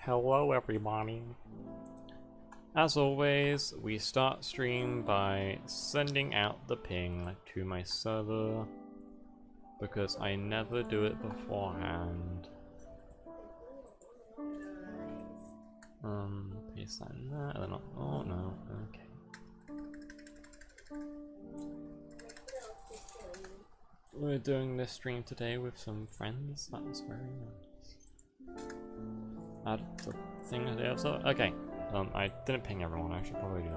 Hello everybody. As always, we start stream by sending out the ping to my server because I never do it beforehand. Paste that in there, and then oh no, okay. We're doing this stream today with some friends, that's very nice. Add the thing there, so, okay. I didn't ping everyone, I should probably do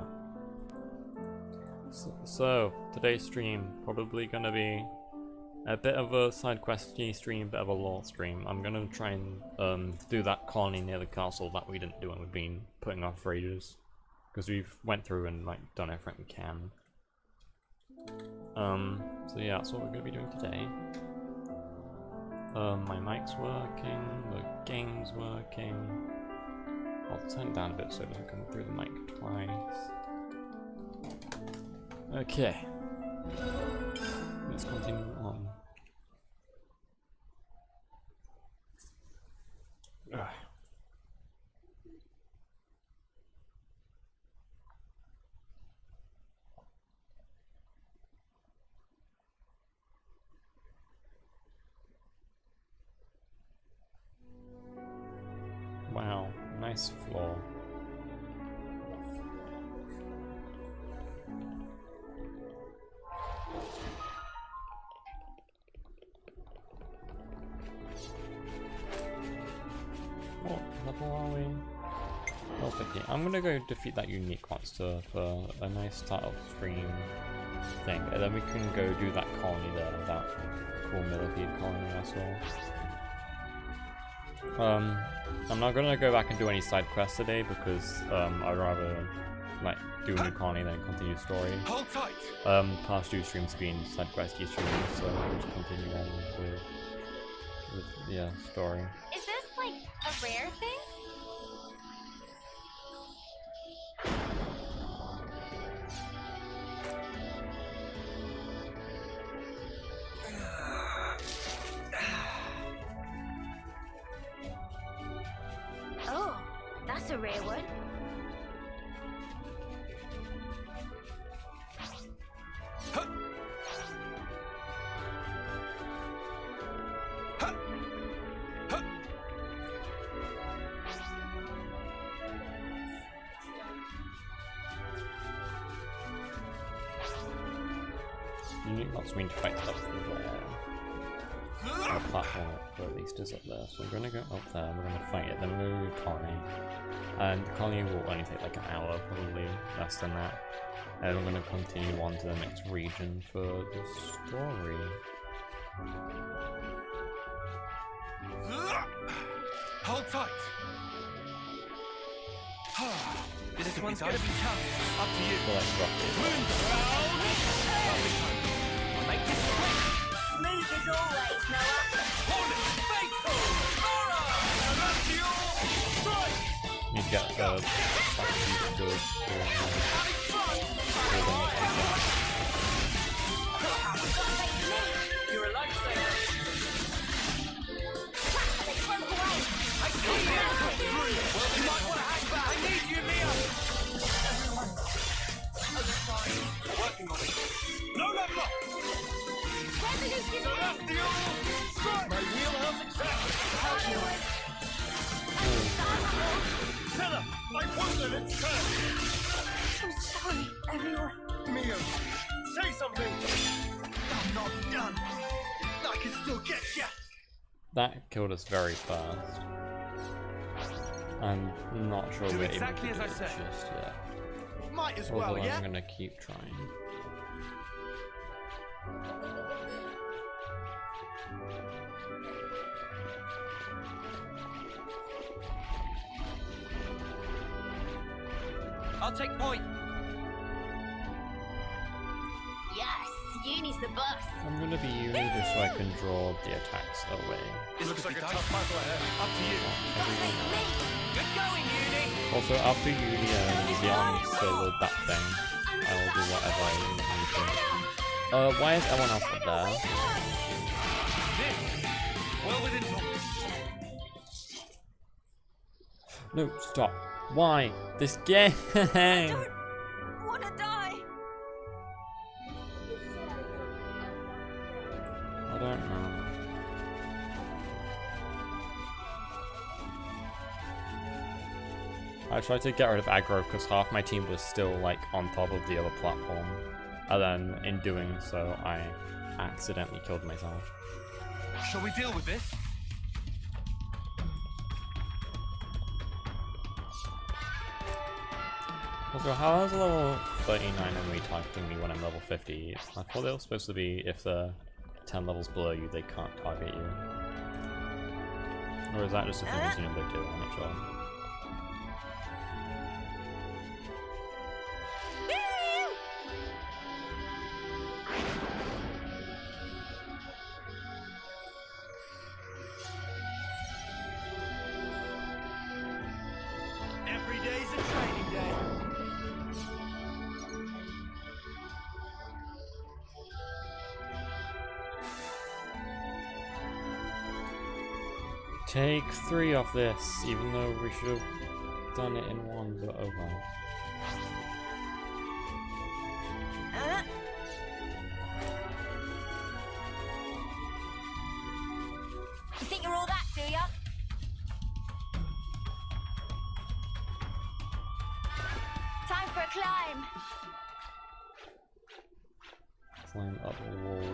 that. So today's stream, probably gonna be a bit of a side questy stream, bit of a lore stream. I'm gonna try and do that colony near the castle that we didn't do and we've been putting off for ages. Because we've went through and like done everything we can. So yeah, that's what we're gonna be doing today. My mic's working, the game's working. I'll turn it down a bit so it doesn't come through the mic twice. Okay. Let's continue on. Ugh. Wow, nice floor. What level are we? Level 50. I'm gonna go defeat that unique monster for a nice start of stream thing, and then we can go do that colony there, that cool millipede colony I saw. I'm not gonna go back and do any side quests today because I'd rather like do a new colony than continue story. Hold tight. Past two streams being side questy streams, so we'll just continue on with yeah, story. Is this like a rare thing? Oh, that's a rare one. Unique knots mean to fight stuff through there. The platform at least is up there, so we're gonna go up there, we're gonna fight it, then we're gonna do colony. And the colony will only take like an hour, probably less than that. And we're gonna continue on to the next region for the story. Hold tight. This one's gonna be tough. Up to you. So that's roughly. I'll make this quick. Smooth as always, Noah. Hold it. Fatal. Alright. Up to you. Strike. You get the fucking good You're a lifesaver. They broke away. I see you. Well, you might want to hang back. I need you, Mia. Working on it. No level up. Resolute in So there. after you. Strike. My wheelhouse exactly. Tell her. I won't let it stand. I'm sorry, everyone. Mia, say something. I'm not done. I can still get ya. That killed us very fast. I'm not sure Do we're exactly able to as do I it said. just yet. Might as Although well, yeah? I'm gonna keep trying. I'll take point. Yes, Uni's the boss. I'm gonna be Uni just so I can draw the attacks away. It looks like a tough battle ahead. Up to you. Good going, Uni. Also, after Uni and Young soloed that thing, I will do whatever I need to. Why is everyone else up there? This. Well within. No, stop. Why? This game! I don't want to die. I don't know. I tried to get rid of aggro because half my team was still like on top of the other platform. And then in doing so, I accidentally killed myself. Shall we deal with this? Also, how is level 39 enemy targeting me when I'm level 50? I thought they were supposed to be, if they're 10 levels below you, they can't target you. Or is that just a thing Xenoblade do? I'm not sure. Every day's a training day. Take 3 of this, even though we should have done it in 1, but oh well. You think you're all that, do ya? Time for a climb. Climb up the wall.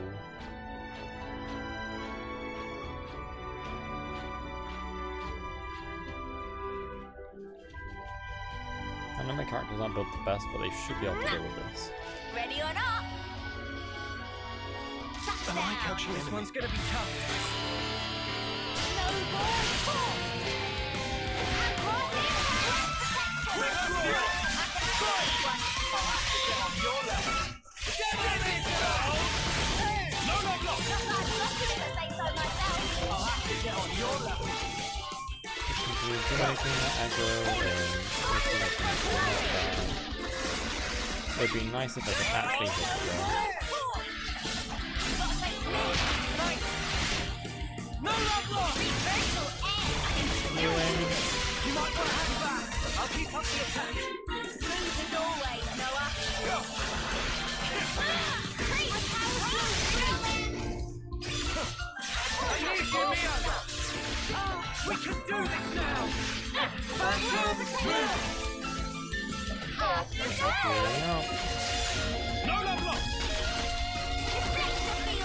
I know my characters aren't built the best, but they should be able to deal with this. Ready or not? I like how this one's gonna be tough. It would be nice if I could actually hit it though. You might want to hang back. I'll keep up the attack. Smooth as always, Noah. I need you, Mia. We can do this now. No love lost.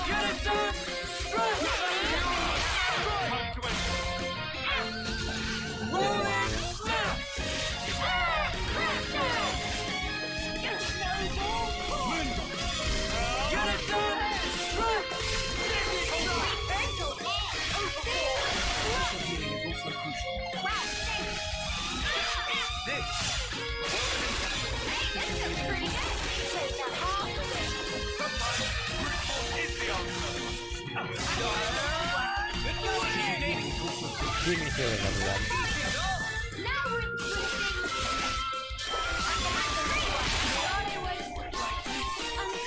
Get it done. Time to end. Rolling snap. Get it done. Healing is also crucial. This. Is the answer. Keep me feeling everyone. Now we're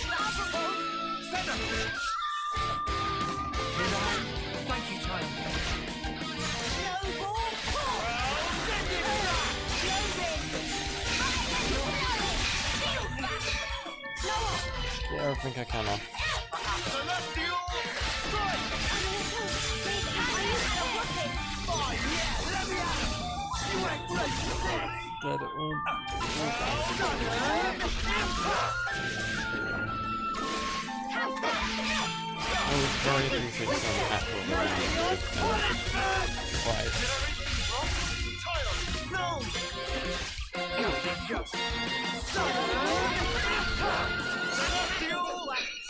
unstoppable. Thank you, child. Get everything I can off. Celestial strike! Dead all. I was very appreciative of some actual twice. No! Celestial!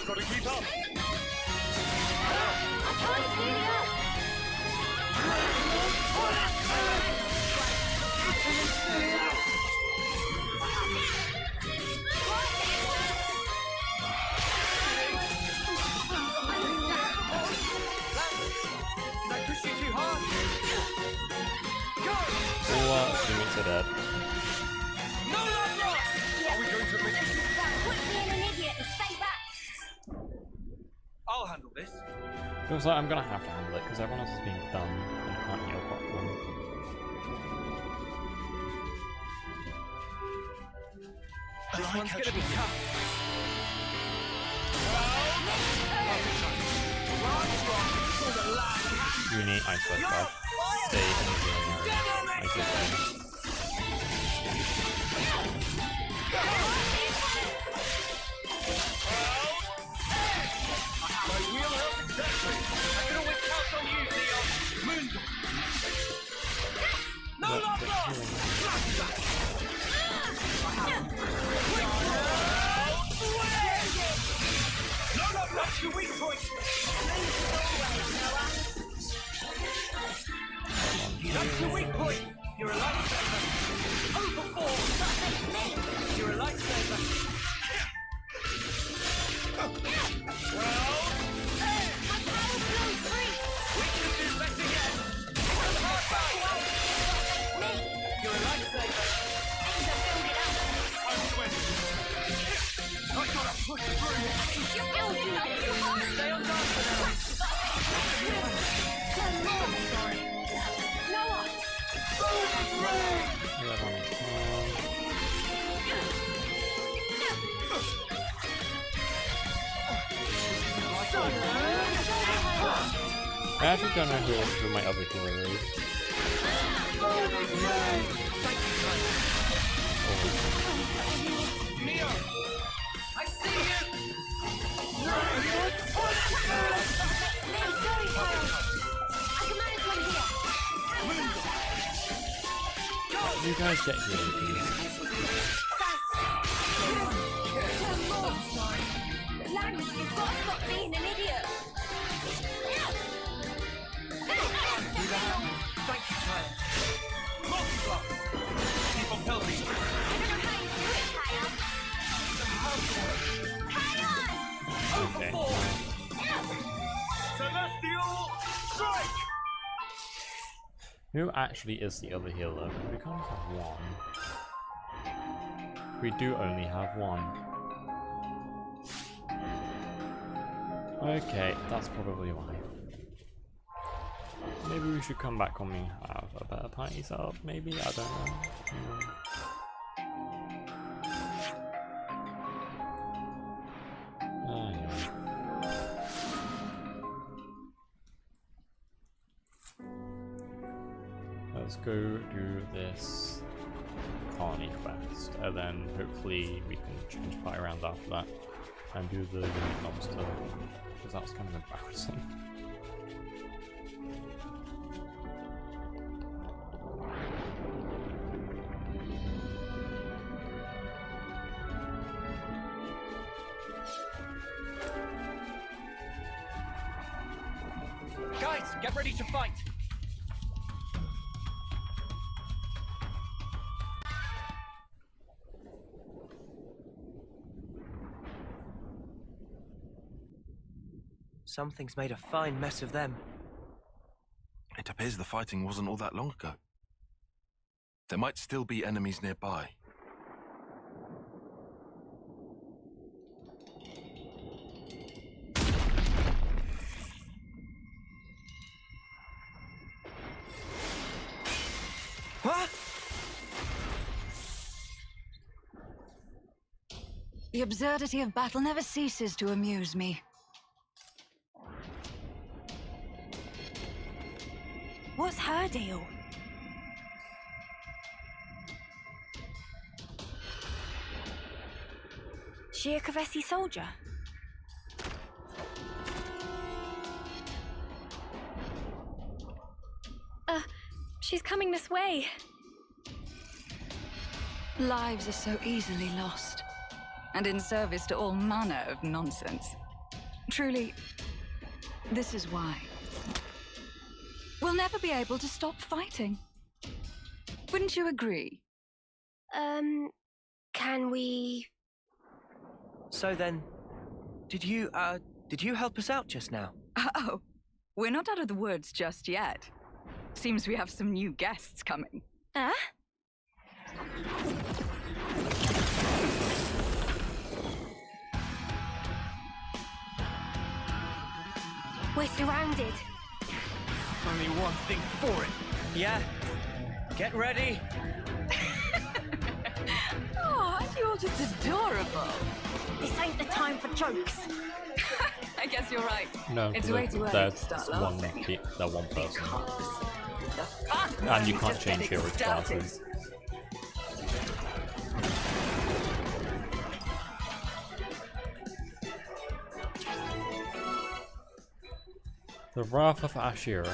Gotta keep up! Don't push you too hard! Go! All teammates are dead. No love lost! Are we going to make it? Quit being an idiot and stay back. I'll handle this. Feels like I'm gonna have to handle it because everyone else is being dumb and can't heal properly. This one's gonna be tough. You need ice first, bud. Stay in the area. Ice is fine. My wheelhouse exactly. I can always count on you, Leon. Moon. No love lost! No love lost! Your weak point! That's your weak point! You're a lifesaver! Overform! You're a lifesaver! Weaknesses back again! You're a lifesaver! I'm sweating! I gotta push through! Stay on guard for now! I actually don't know who my other hero is. Neo! I see you! You guys get here, please. Lang, you've got to stop being an idiot. Thank you, child. Multiply! Keep on pelting. I don't know how you do it, Kyle. Okay. Celestial strike. Who actually is the other healer? We can't have one. We do only have one. Okay, that's probably why. Maybe we should come back when we have a better party setup, maybe? I don't know. Anyway. Let's go do this colony quest, and then hopefully we can change party around after that and do the unique lobster, because that was kind of embarrassing. Guys, get ready to fight! Something's made a fine mess of them. It appears the fighting wasn't all that long ago. There might still be enemies nearby. Huh? The absurdity of battle never ceases to amuse me. What's her deal? She a Kavesi soldier? She's coming this way. Lives are so easily lost, and in service to all manner of nonsense. Truly, this is why. We'll never be able to stop fighting. Wouldn't you agree? Can we... So then, did you help us out just now? Oh, we're not out of the woods just yet. Seems we have some new guests coming. We're surrounded. Only one thing for it. Yeah. Get ready. Oh, You're just adorable. This ain't the time for jokes. I guess you're right. No, It's because way too early to that's start one, laughing. that one person. The fun And you is can't just change getting heroes' started. classes. The Wrath of Ashira.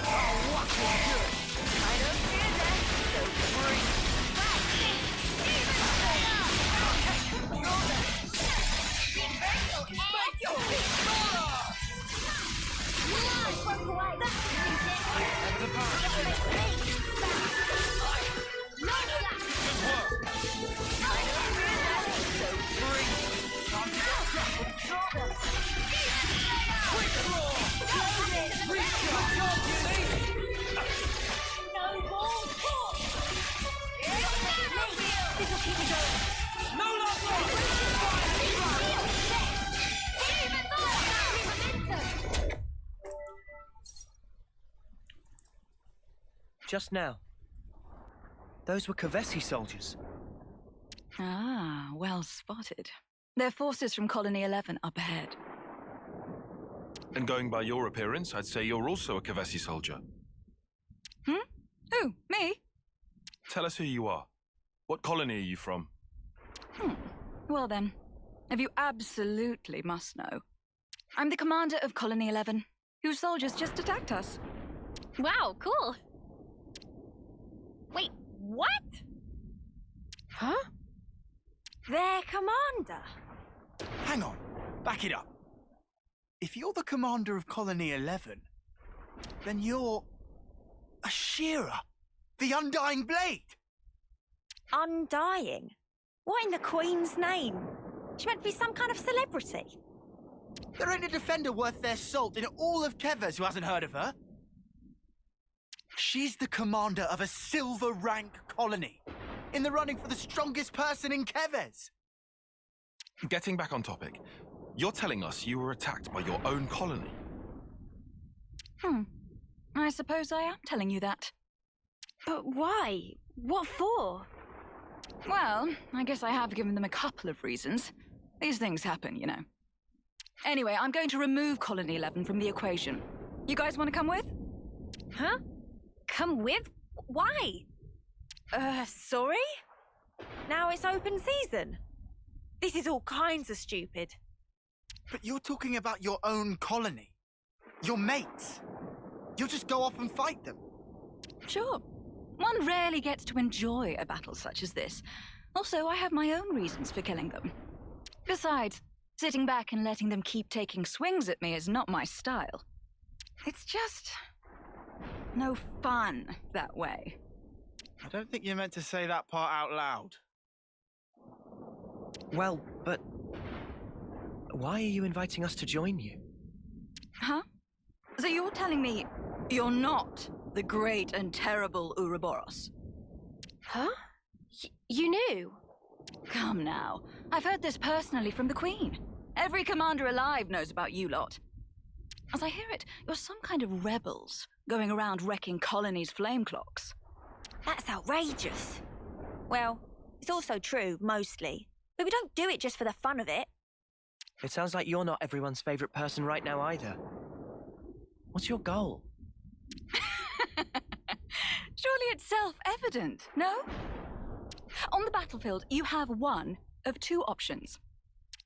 Just now. Those were Kavesi soldiers. Ah, well spotted. They're forces from Colony 11 up ahead. And going by your appearance, I'd say you're also a Kavesi soldier. Who? Me? Tell us who you are. What colony are you from? Well then, if you absolutely must know, I'm the commander of Colony 11, whose soldiers just attacked us. Wow, cool. Wait, what? Huh? Their commander? Hang on, back it up. If you're the commander of Colony 11, then you're Ashira, the Undying Blade. Undying? What in the Queen's name? She meant to be some kind of celebrity. There ain't a defender worth their salt in all of Kevers who hasn't heard of her. She's the commander of a silver rank colony, in the running for the strongest person in Kevers. Getting back on topic, you're telling us you were attacked by your own colony. I suppose I am telling you that. But why? What for? Well, I guess I have given them a couple of reasons. These things happen, you know. Anyway, I'm going to remove Colony 11 from the equation. You guys want to come with? Huh? Come with? Why? Sorry? Now it's open season. This is all kinds of stupid. But you're talking about your own colony. Your mates. You'll just go off and fight them. Sure. One rarely gets to enjoy a battle such as this. Also, I have my own reasons for killing them. Besides, sitting back and letting them keep taking swings at me is not my style. It's just no fun that way. I don't think you're meant to say that part out loud. Well, but why are you inviting us to join you? Huh? So you're telling me you're not the great and terrible Ouroboros? Huh? You knew? Come now. I've heard this personally from the Queen. Every commander alive knows about you lot. As I hear it, you're some kind of rebels, going around wrecking colonies' flame clocks. That's outrageous. Well, it's also true, mostly. But we don't do it just for the fun of it. It sounds like you're not everyone's favorite person right now either. What's your goal? Surely it's self-evident, no? On the battlefield, you have one of two options.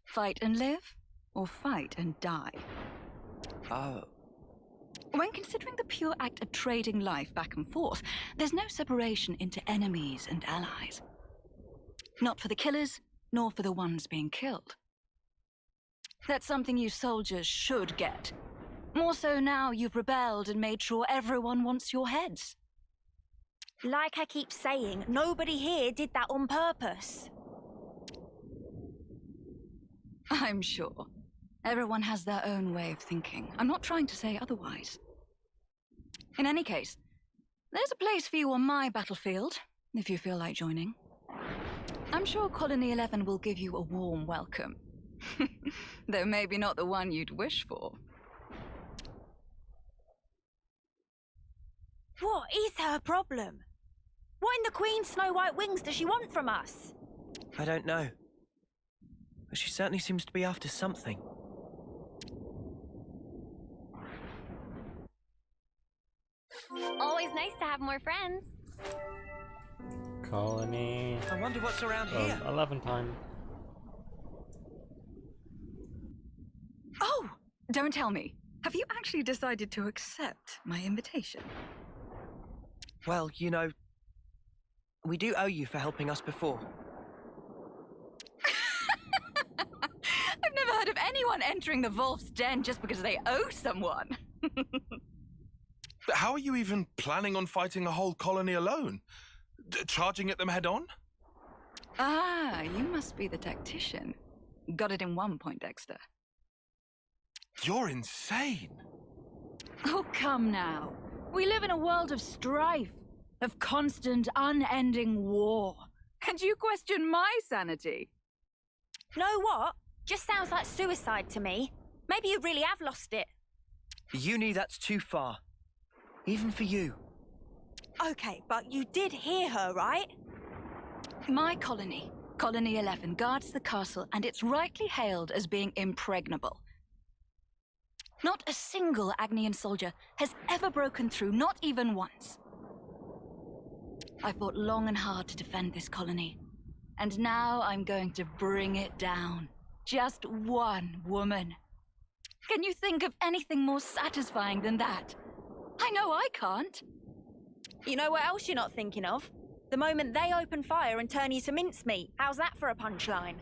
Fight and live, or fight and die. Oh. When considering the pure act of trading life back and forth, there's no separation into enemies and allies. Not for the killers, nor for the ones being killed. That's something you soldiers should get. More so now you've rebelled and made sure everyone wants your heads. Like I keep saying, nobody here did that on purpose. I'm sure. Everyone has their own way of thinking. I'm not trying to say otherwise. In any case, there's a place for you on my battlefield, if you feel like joining. I'm sure Colony 11 will give you a warm welcome. Though maybe not the one you'd wish for. What is her problem? What in the Queen's Snow White wings does she want from us? I don't know. but she certainly seems to be after something. Always nice to have more friends. Colony. I wonder what's around Oh, here. 11 time. Oh, don't tell me. Have you actually decided to accept my invitation? Well, you know, we do owe you for helping us before. I've never heard of anyone entering the Wolf's Den just because they owe someone. But how are you even planning on fighting a whole colony alone? Charging at them head on? Ah, you must be the tactician. Got it in one point, Dexter. You're insane. Oh, come now. We live in a world of strife, of constant, unending war. And you question my sanity? Know what? Just sounds like suicide to me. Maybe you really have lost it. Uni, that's too far. Even for you. Okay, but you did hear her, right? My colony, Colony 11, guards the castle, and it's rightly hailed as being impregnable. Not a single Agnian soldier has ever broken through, not even once. I fought long and hard to defend this colony, and now I'm going to bring it down. Just one woman. Can you think of anything more satisfying than that? I know I can't. You know what else you're not thinking of? The moment they open fire and turn you to mincemeat. How's that for a punchline?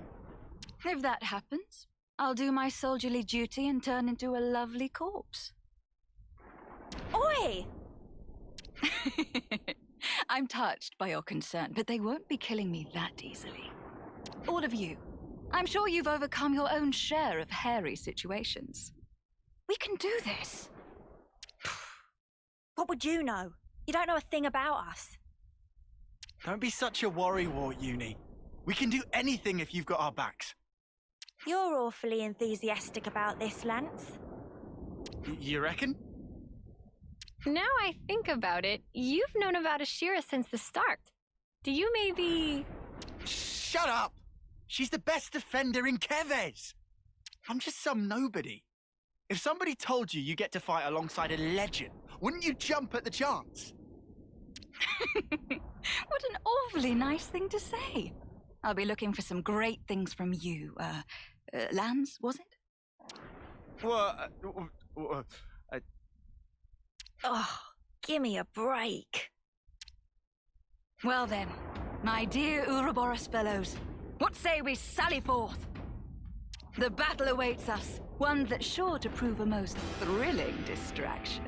If that happens, I'll do my soldierly duty and turn into a lovely corpse. Oi! I'm touched by your concern, but they won't be killing me that easily. All of you, I'm sure you've overcome your own share of hairy situations. We can do this. What would you know? You don't know a thing about us. Don't be such a worrywart, Uni. We can do anything if you've got our backs. You're awfully enthusiastic about this, Lance. You reckon? Now I think about it, you've known about Ashira since the start. Do you maybe... Shut up! She's the best defender in Keves! I'm just some nobody. If somebody told you you get to fight alongside a legend, wouldn't you jump at the chance? What an awfully nice thing to say. I'll be looking for some great things from you. Lance, was it? Oh, give me a break. Well then, my dear Ouroboros fellows, what say we sally forth? The battle awaits us, one that's sure to prove a most thrilling distraction.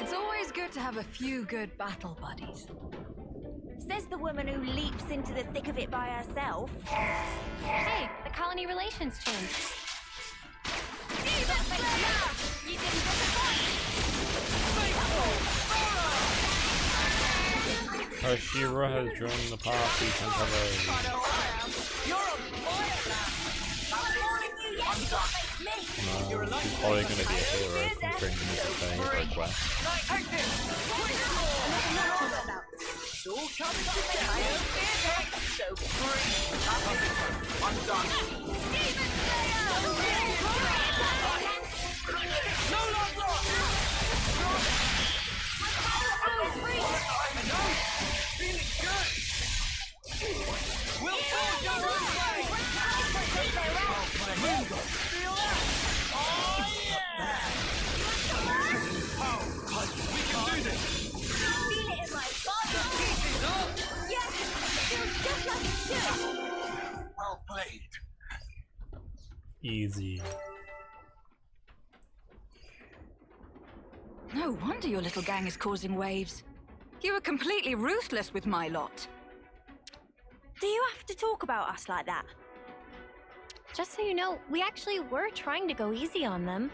It's always good to have a few good battle buddies. Says the woman who leaps into the thick of it by herself. Hey, the colony relations changed. You didn't disappoint! Ashira has joined the party. You're on fire, lad! She's probably going to be a hero considering the music request. Take this! It's all coming together! So free! I'm done! No love lost! Feeling good! We'll forge our own way! Feel that? Oh, yeah! We can do this! Feel it in my body! Keep it up! Yeah, feels just like it should! Well played. Easy. No wonder your little gang is causing waves. You were completely ruthless with my lot. Do you have to talk about us like that? Just so you know, we actually were trying to go easy on them.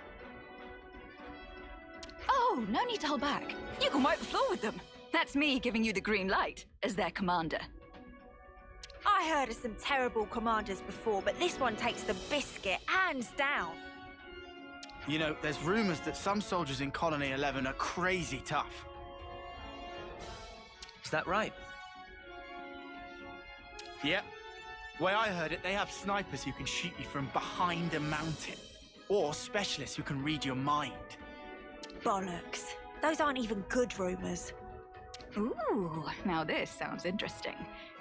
Oh, no need to hold back. You can wipe the floor with them. That's me giving you the green light as their commander. I heard of some terrible commanders before, but this one takes the biscuit, hands down. You know, there's rumors that some soldiers in Colony 11 are crazy tough. Is that right? Yep. Way I heard it, they have snipers who can shoot you from behind a mountain. Or specialists who can read your mind. Bollocks. Those aren't even good rumours. Ooh, now this sounds interesting.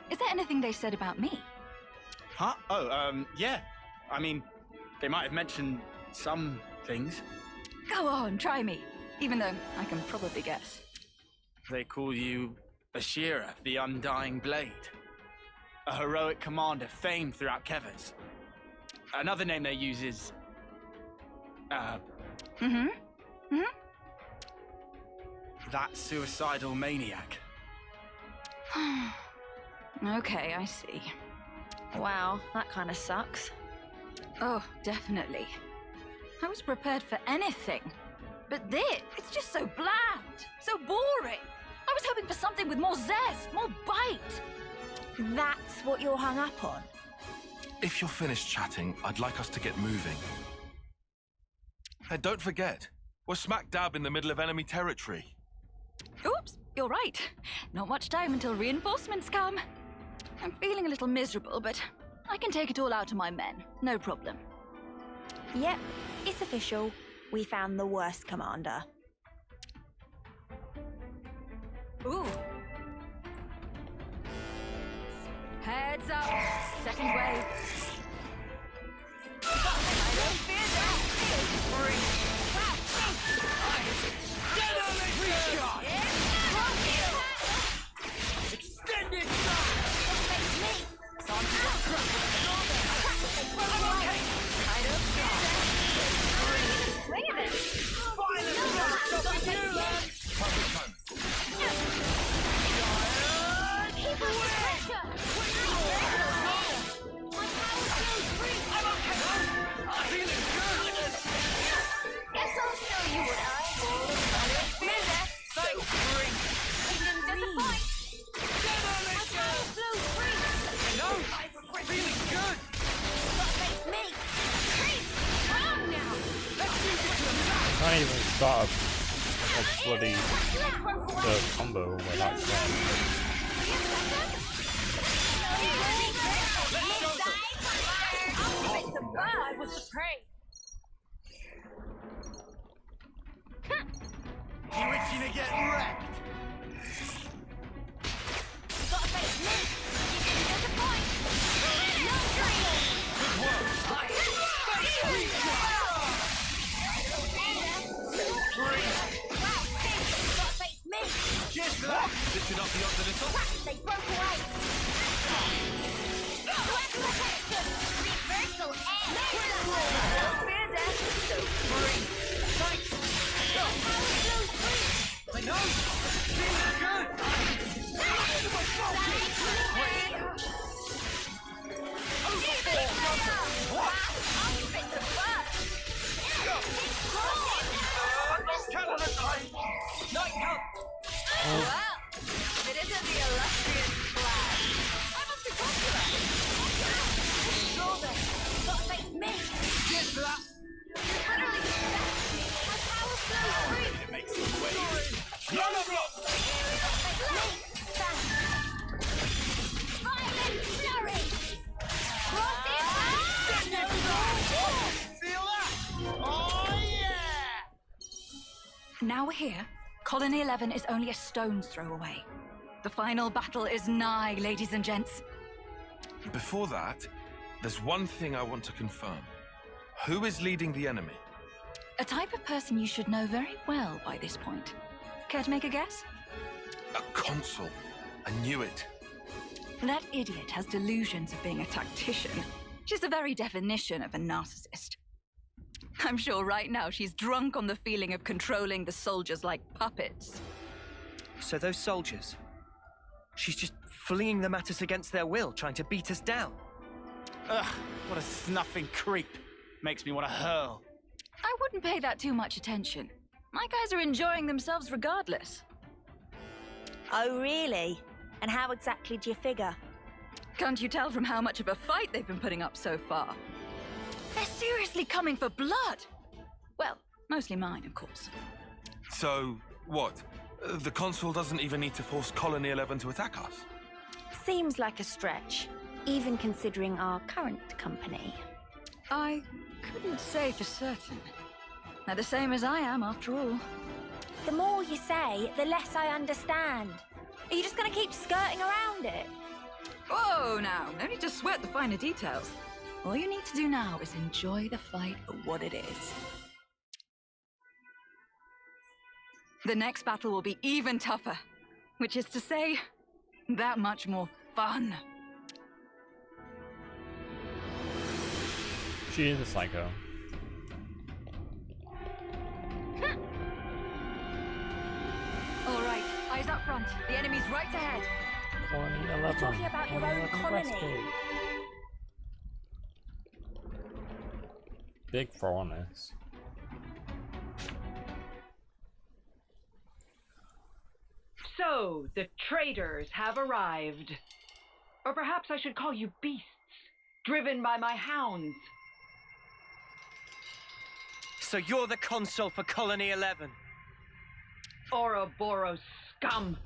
Is there anything they said about me? Huh? Oh, yeah. I mean, they might have mentioned some things. Go on, try me. Even though I can probably guess. They call you Ashira, the Undying Blade. A heroic commander famed throughout Kevers. Another name they use is... that suicidal maniac. Okay, I see. Wow, that kind of sucks. Oh, definitely. I was prepared for anything. But this, it's just so bland, so boring. I was hoping for something with more zest, more bite. That's what you're hung up on? If you're finished chatting, I'd like us to get moving. And don't forget, we're smack dab in the middle of enemy territory. Oops, you're right. Not much time until reinforcements come. I'm feeling a little miserable, but I can take it all out to my men. No problem. Yep, it's official. We found the worst commander. Ooh. Heads up. Second wave. I don't fear that. Extended Swing of it! Keep up the pressure! Guess I'll show you what I feel that. So free. Disappoint. My power flows free. No! Feeling good! Face me. Freeze. Strong now. Let's use it to the max! Can't even start a bloody combo without saying. The bird was the prey. You itching to get wrecked? Gotta face me. You didn't disappoint. No dream. Good work! Gotta face me. Just that! Lift it up the odds a little. They broke away. Reversal and fear death. So free. Thanks! Power flows free. I know! Feeling good! Well, if it isn't the illustrious flag, I must be popular. Shoulder, gotta face me. Just that! Literally, my power flows free. It makes some waves. None of them! Violent flurry. Feel that? Oh, yeah! Now we're here. Colony 11 is only a stone's throw away. The final battle is nigh, ladies and gents. Before that, there's one thing I want to confirm. Who is leading the enemy? A type of person you should know very well by this point. Care to make a guess? A consul. I knew it. That idiot has delusions of being a tactician. She's the very definition of a narcissist. I'm sure right now she's drunk on the feeling of controlling the soldiers like puppets. So those soldiers, she's just flinging them at us against their will, trying to beat us down. Ugh, what a snuffing creep. Makes me want to hurl. I wouldn't pay that too much attention. My guys are enjoying themselves regardless. Oh, really? And how exactly do you figure? Can't you tell from how much of a fight they've been putting up so far? They're seriously coming for blood. Well, mostly mine, of course. So, what? The Consul doesn't even need to force Colony 11 to attack us. Seems like a stretch, even considering our current company. I couldn't say for certain. They're the same as I am, after all. The more you say, the less I understand. Are you just gonna keep skirting around it? Oh, now, no need to sweat the finer details. All you need to do now is enjoy the fight for what it is. The next battle will be even tougher, which is to say, that much more fun. She is a psycho. All right, eyes up front. The enemy's right ahead. Colony 11. You're talking about your own colony. Rescue. Big foreigners. So, the traitors have arrived. Or perhaps I should call you beasts, driven by my hounds. So you're the consul for Colony 11? Ouroboros scum!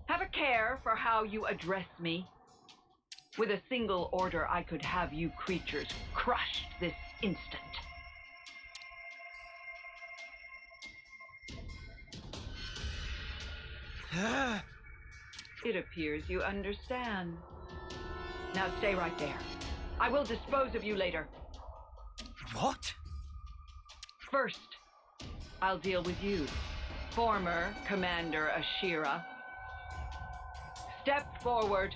Have a care for how you address me. With a single order, I could have you creatures crushed this instant. It appears you understand. Now stay right there. I will dispose of you later. What? First, I'll deal with you, former Commander Ashira. Step forward.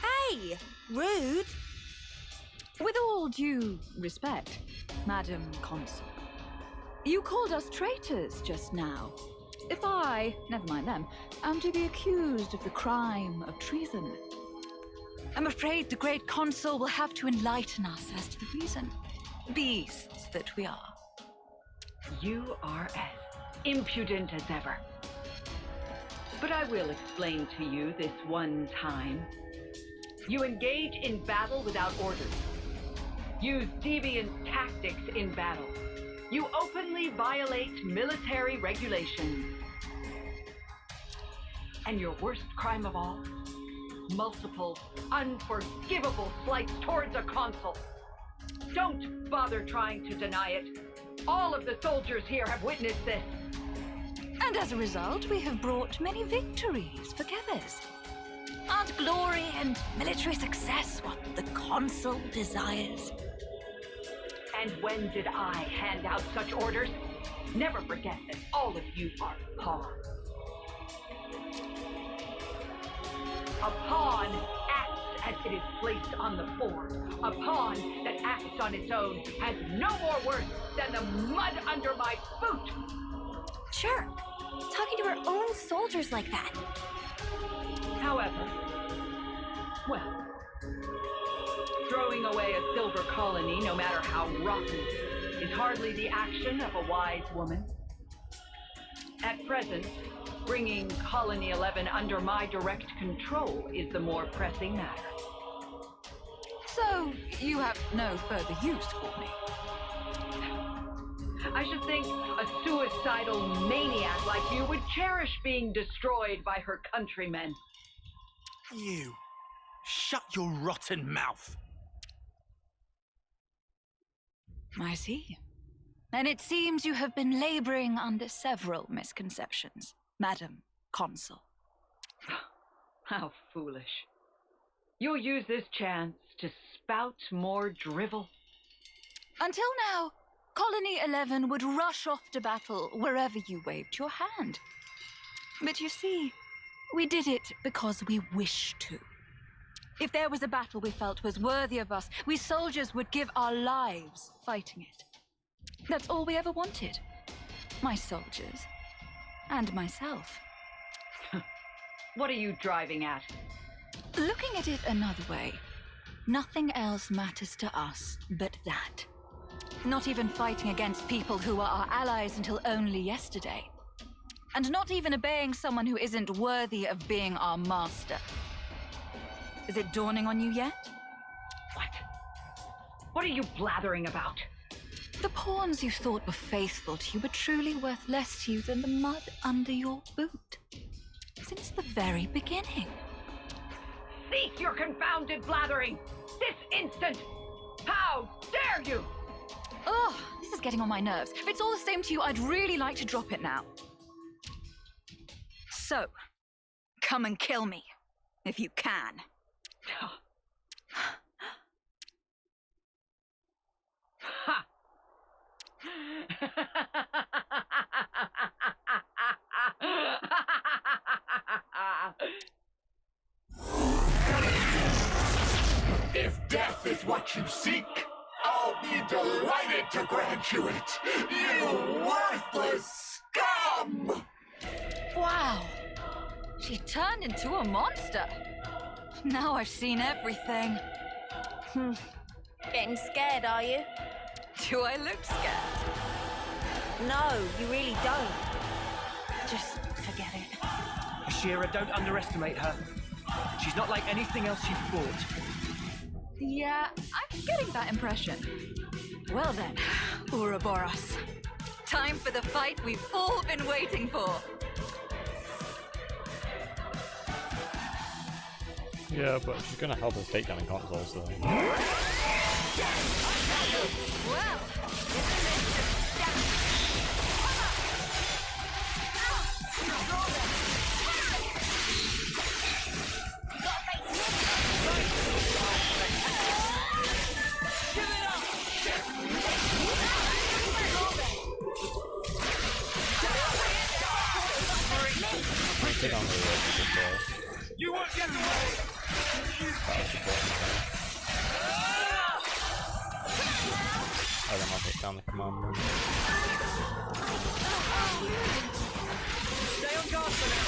Hey, rude. With all due respect, Madam Consul, you called us traitors just now. If I, never mind them, am to be accused of the crime of treason, I'm afraid the great consul will have to enlighten us as to the reason. Beasts that we are. You are as impudent as ever. But I will explain to you this one time. You engage in battle without orders. Use deviant tactics in battle. You openly violate military regulations. And your worst crime of all? Multiple, unforgivable slights towards a consul. Don't bother trying to deny it. All of the soldiers here have witnessed this. And as a result, we have brought many victories for Kevers. Aren't glory and military success what the consul desires? And when did I hand out such orders? Never forget that all of you are pawns. A pawn acts as it is placed on the board. A pawn that acts on its own has no more worth than the mud under my boot. Jerk. Talking to her own soldiers like that. However, well, throwing away a silver colony, no matter how rotten, is hardly the action of a wise woman. At present, bringing Colony 11 under my direct control is the more pressing matter. So, you have no further use for me? I should think a suicidal maniac like you would cherish being destroyed by her countrymen. You. Shut your rotten mouth. I see. And it seems you have been laboring under several misconceptions, Madam Consul. How foolish. You'll use this chance to spout more drivel. Until now, Colony 11 would rush off to battle wherever you waved your hand. But you see, we did it because we wished to. If there was a battle we felt was worthy of us, we soldiers would give our lives fighting it. That's all we ever wanted. My soldiers. And myself. What are you driving at? Looking at it another way, nothing else matters to us but that. Not even fighting against people who are our allies until only yesterday. And not even obeying someone who isn't worthy of being our master. Is it dawning on you yet? What? What are you blathering about? The pawns you thought were faithful to you were truly worth less to you than the mud under your boot. Since the very beginning. Cease your confounded blathering! This instant! How dare you! Oh, this is getting on my nerves. If it's all the same to you, I'd really like to drop it now. So, come and kill me, if you can. Ha! If death is what you seek, I'll be delighted to grant you it, you worthless scum! Wow, she turned into a monster. Now I've seen everything. Getting scared, are you? Do I look scared? No, you really don't. Just forget it. Ashira, don't underestimate her. She's not like anything else you've fought. Yeah, I'm getting that impression. Well then, Ouroboros. Time for the fight we've all been waiting for. Yeah, but she's gonna help us take down the console, so. Well, isn't this Get on the road. You won't get away! Oh, then I'll take down the command room. Stay on guard for now!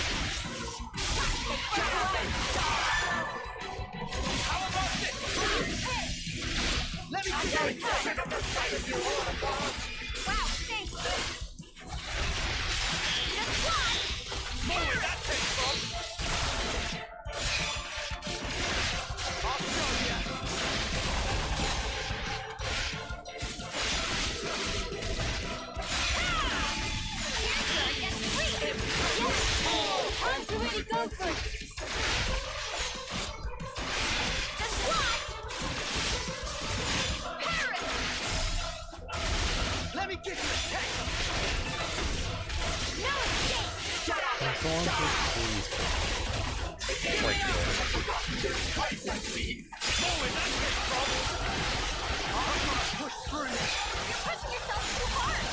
How about this? Let me get it! Wow, thanks. Just one. More where that came from! I'll show ya! Time to really go for it. Just one. Paris. Let me give you a taste! No escape. Shut up. Can someone please break More where that came from! I'm gonna push through this! You're pushing yourself too hard.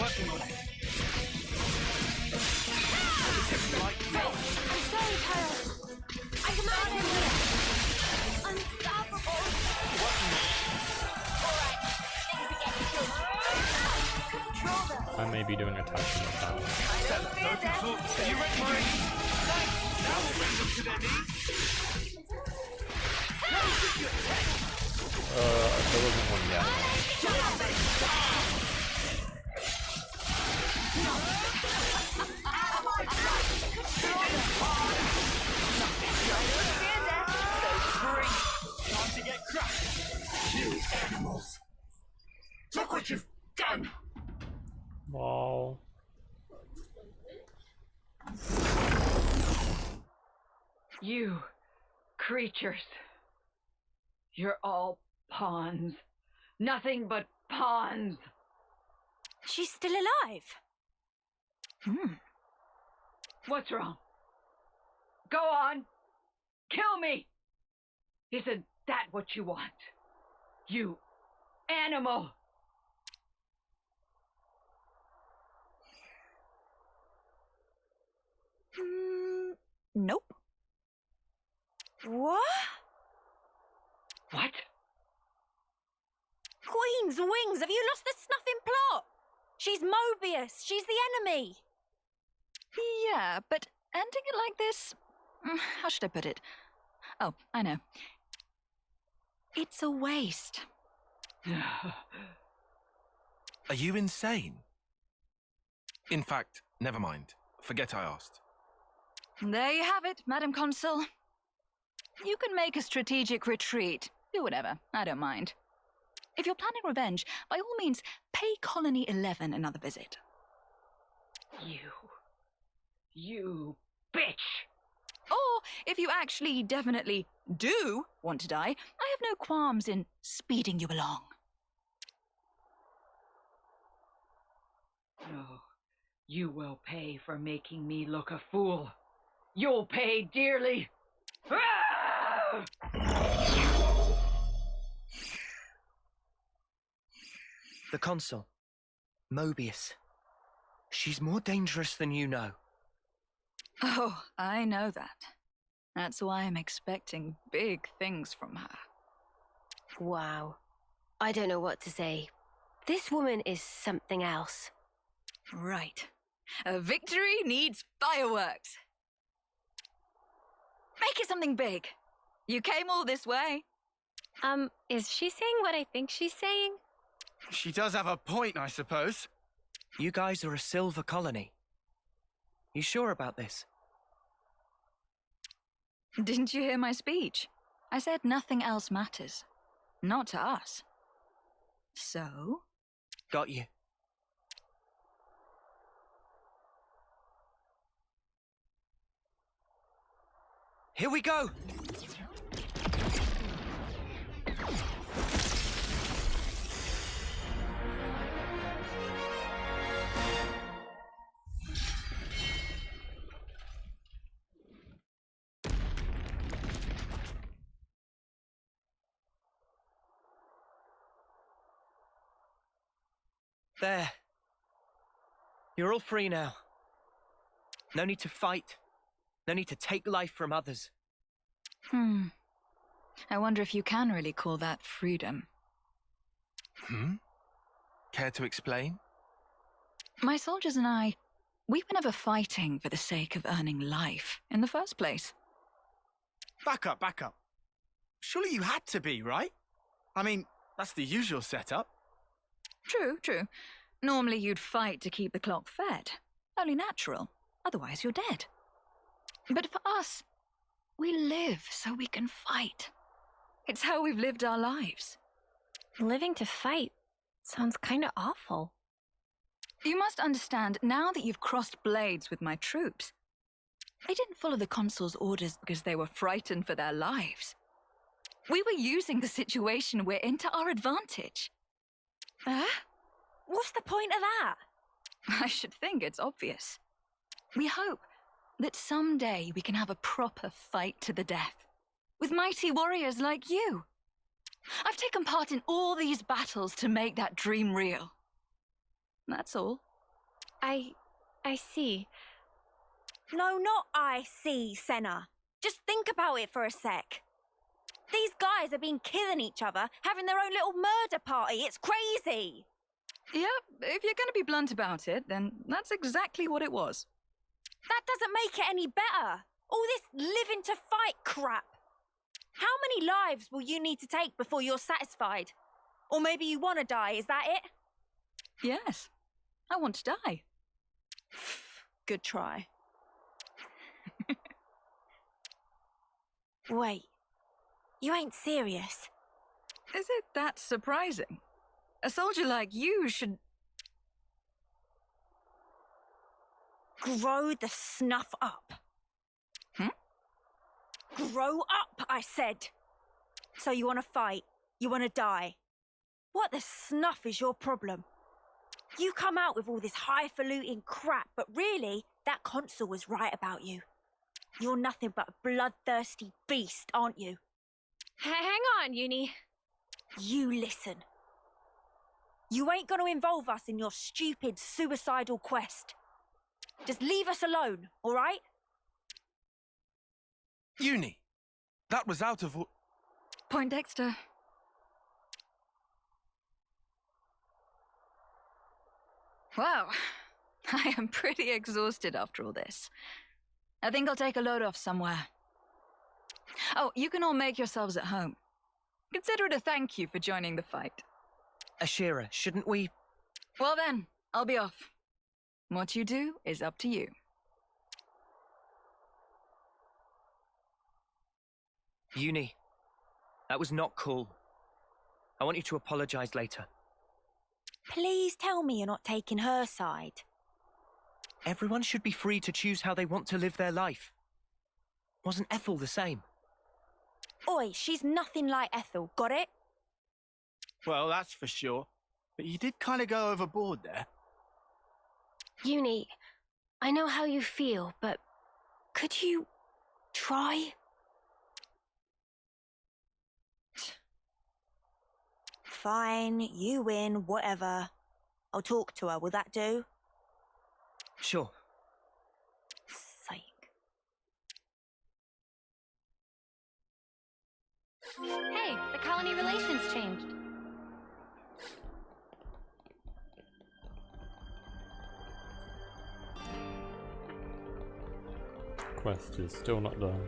Working on it! I'm sorry, Kyle. I come out of here. Unstoppable. Alright, things are getting good. Control them. I may be doing a touch in the tower. I don't fear them. Are you ready, Marine? Now we'll bring them to their knees! Let me give you a taste! There wasn't one yet. Time to get crushed! You animals! Look what you've done! Wow. You creatures. You're all pawns. Nothing but pawns. She's still alive. What's wrong? Go on. Kill me. Isn't that what you want? You animal. Nope. What? What? Queen's wings! Have you lost the snuffing plot? She's Mobius. She's the enemy. Yeah, but ending it like this... how should I put it? Oh, I know. It's a waste. Are you insane? In fact, never mind. Forget I asked. There you have it, Madam Consul. You can make a strategic retreat, Do whatever. I don't mind. If you're planning revenge, by all means, pay Colony 11 another visit. You bitch! Or, if you actually definitely do want to die, I have no qualms in speeding you along. Oh, you will pay for making me look a fool. You'll pay dearly. Ah! The consul, Mobius. She's more dangerous than you know. Oh, I know that. That's why I'm expecting big things from her. Wow. I don't know what to say. This woman is something else. Right. A victory needs fireworks. Make it something big. You came all this way. Is she saying what I think she's saying? She does have a point, I suppose. You guys are a silver colony. You sure about this? Didn't you hear my speech? I said nothing else matters. Not to us. So? Got you. Here we go! There. You're all free now. No need to fight. No need to take life from others. I wonder if you can really call that freedom. Care to explain? My soldiers and I, we were never fighting for the sake of earning life in the first place. Back up, back up. Surely you had to be, right? I mean, that's the usual setup. True, true. Normally you'd fight to keep the clock fed. Only natural. Otherwise you're dead. But for us, we live so we can fight. It's how we've lived our lives. Living to fight sounds kind of awful. You must understand, now that you've crossed blades with my troops, they didn't follow the consul's orders because they were frightened for their lives. We were using the situation we're in to our advantage. What's the point of that? I should think it's obvious. We hope that someday we can have a proper fight to the death, with mighty warriors like you. I've taken part in all these battles to make that dream real. That's all. I see. No, not I see, Senna. Just think about it for a sec. These guys have been killing each other, having their own little murder party. It's crazy. Yep, if you're going to be blunt about it, then that's exactly what it was. That doesn't make it any better. All this living to fight crap. How many lives will you need to take before you're satisfied? Or maybe you want to die, is that it? Yes, I want to die. Good try. Wait, you ain't serious? Is it that surprising? A soldier like you should... Grow the snuff up. Grow up, I said. So you want to fight, you want to die. What the snuff is your problem? You come out with all this highfalutin crap, but really, that consul was right about you. You're nothing but a bloodthirsty beast, aren't you? Hang on, Uni. You listen. You ain't going to involve us in your stupid suicidal quest. Just leave us alone, all right? Uni! That was out of... Poindexter. Wow, I am pretty exhausted after all this. I think I'll take a load off somewhere. Oh, you can all make yourselves at home. Consider it a thank you for joining the fight. Ashira, shouldn't we... Well then, I'll be off. What you do is up to you. Uni, That was not cool. I want you to apologize later. Please tell me you're not taking her side. Everyone should be free to choose how they want to live their life. Wasn't Ethel the same? Oi, she's nothing like Ethel, got it? Well, that's for sure. But you did kind of go overboard there. Uni, I know how you feel, but could you try? Fine, you win, whatever. I'll talk to her, will that do? Sure. Sake. Hey, the colony relations changed. Quest is still not done.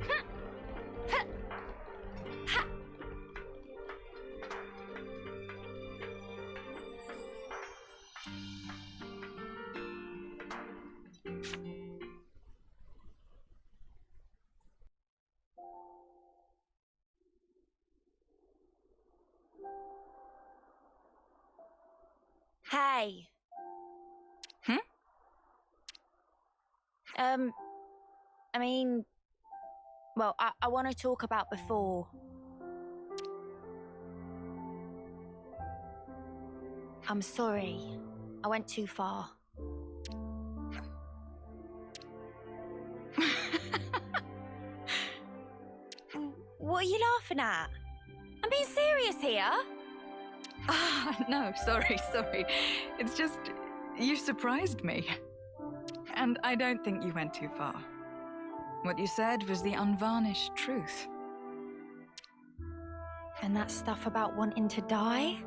Hey. I mean, well, I want to talk about before. I'm sorry. I went too far. What are you laughing at? I'm being serious here. Ah, no, sorry. It's just, you surprised me. And I don't think you went too far. What you said was the unvarnished truth. And that stuff about wanting to die?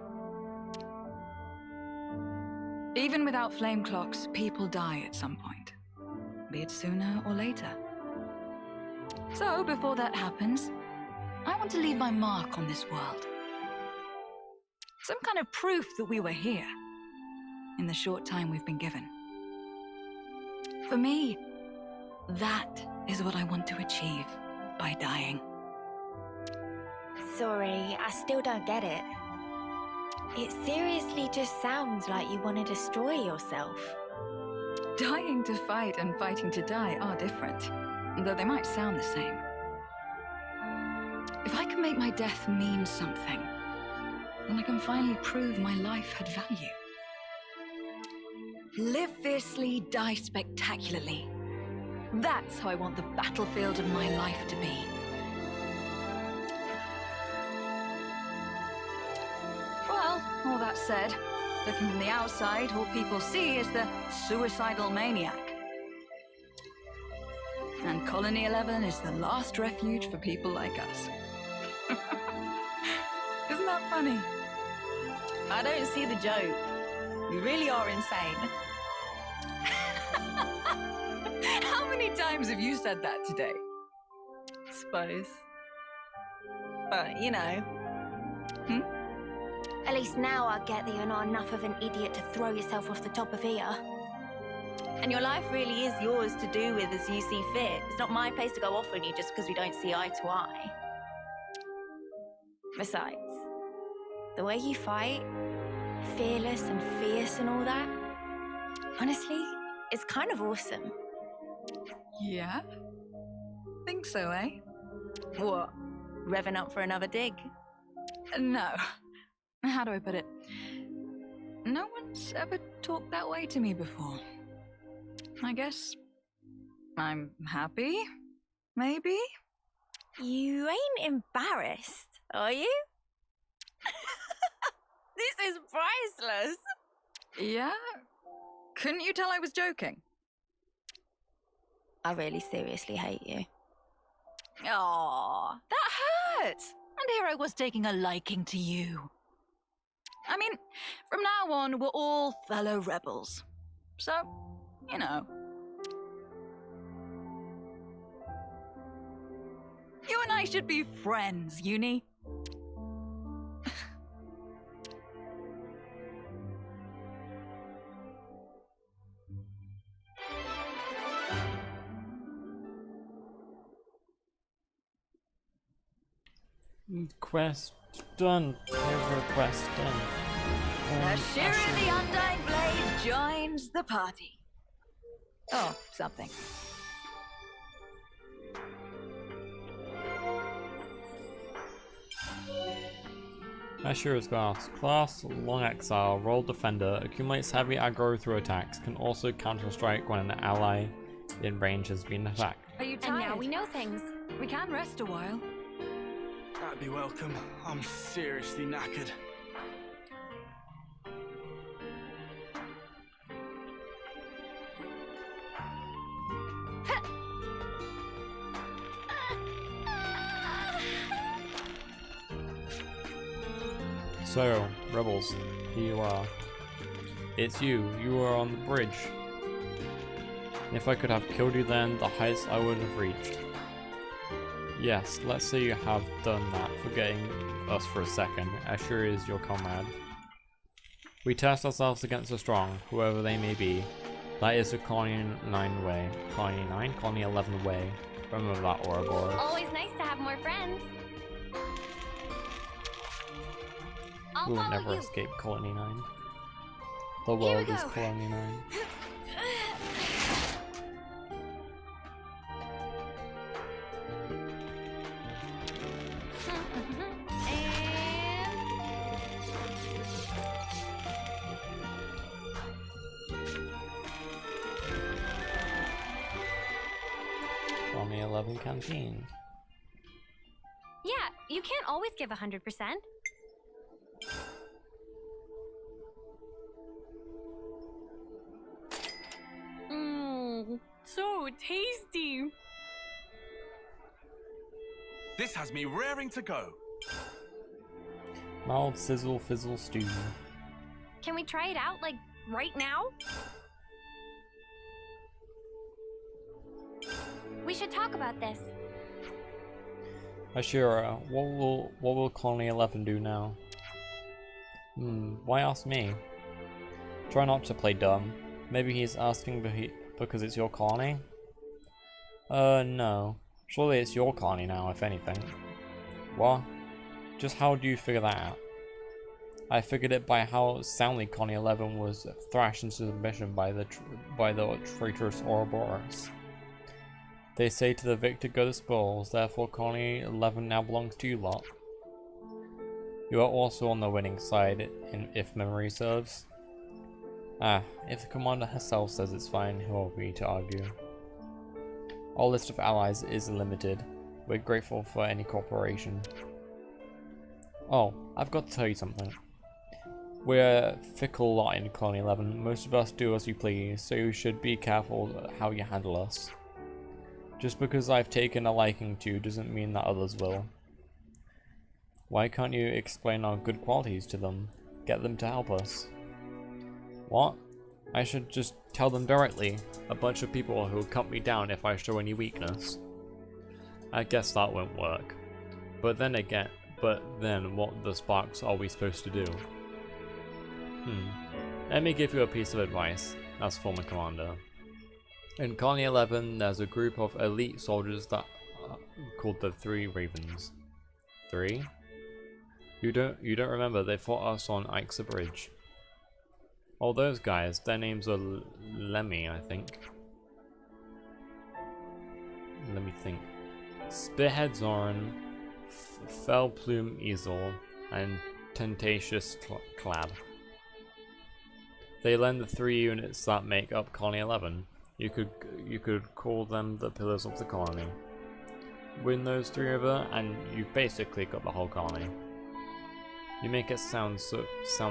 Even without flame clocks, people die at some point. Be it sooner or later. So, before that happens, I want to leave my mark on this world. Some kind of proof that we were here, in the short time we've been given. For me, that is what I want to achieve by dying. Sorry, I still don't get it. It seriously just sounds like you want to destroy yourself. Dying to fight and fighting to die are different, though they might sound the same. If I can make my death mean something, then I can finally prove my life had value. Live fiercely, die spectacularly. That's how I want the battlefield of my life to be. Well, all that said, looking from the outside, all people see is the suicidal maniac. And Colony 11 is the last refuge for people like us. Isn't that funny? I don't see the joke. You really are insane. How many times have you said that today? Suppose. But, you know. At least now I get that you're not enough of an idiot to throw yourself off the top of here. And your life really is yours to do with as you see fit. It's not my place to go off on you just because we don't see eye to eye. Besides, the way you fight, fearless and fierce and all that, honestly, it's kind of awesome. Yeah? Think so, eh? What? Revving up for another dig? No. How do I put it? No one's ever talked that way to me before. I guess I'm happy, maybe? You ain't embarrassed, are you? This is priceless. Yeah? Couldn't you tell I was joking? I really seriously hate you. Aww, that hurts! And here I was taking a liking to you. I mean, from now on, we're all fellow rebels. So, you know. You and I should be friends, Uni. Quest done. Favorite quest done. Ashira the Undying Blade joins the party. Oh, something. Ashura's class, Long Exile, Roll Defender, accumulates heavy aggro through attacks, can also counter-strike when an ally in range has been attacked. Are you And tired? now we know things. We can rest a while. That'd be welcome. I'm seriously knackered. So, rebels, here you are. It's you. You are on the bridge. If I could have killed you then, the heights I would have reached. Yes, let's say you have done that, forgetting us for a second. Ashura is your comrade. We test ourselves against the strong, whoever they may be. That is the Colony 9 way. Colony 9? Colony 11 way. Remember that, Ouroboros. Always nice to have more friends. I'll We will follow never you. escape Colony 9. The Here we world is go. Colony 9. Colony 11 canteen. Yeah, you can't always give 100%. Mmm, so tasty. This has me raring to go. Mild sizzle fizzle stew. Can we try it out, like, right now? We should talk about this. Ashura, what will Colony 11 do now? Why ask me? Try not to play dumb. Maybe he's asking because it's your colony? No. Surely it's your colony now, if anything. What? Just how do you figure that out? I figured it by how soundly Colony 11 was thrashed into submission by the traitorous Ouroboros. They say to the victor go the spoils, therefore Colony 11 now belongs to you lot. You are also on the winning side, if memory serves. If the commander herself says it's fine, who are we to argue? Our list of allies is limited. We're grateful for any cooperation. Oh, I've got to tell you something. We're a fickle lot in Colony 11. Most of us do as you please, so you should be careful how you handle us. Just because I've taken a liking to you doesn't mean that others will. Why can't you explain our good qualities to them? Get them to help us. What? I should just tell them directly. A bunch of people who will cut me down if I show any weakness. I guess that won't work. But then what the sparks are we supposed to do? Let me give you a piece of advice, as former commander. In Colony 11, there's a group of elite soldiers that are called the Three Ravens. 3? You don't remember? They fought us on Ixa Bridge. Oh, those guys. Their names are Lemmy, I think. Let me think. Spearhead Zoran, Fell Plume Easel, and Tentacious Clad. They lend the 3 units that make up Colony 11. You could call them the pillars of the colony. Win those 3 over, and you've basically got the whole colony. You make it sound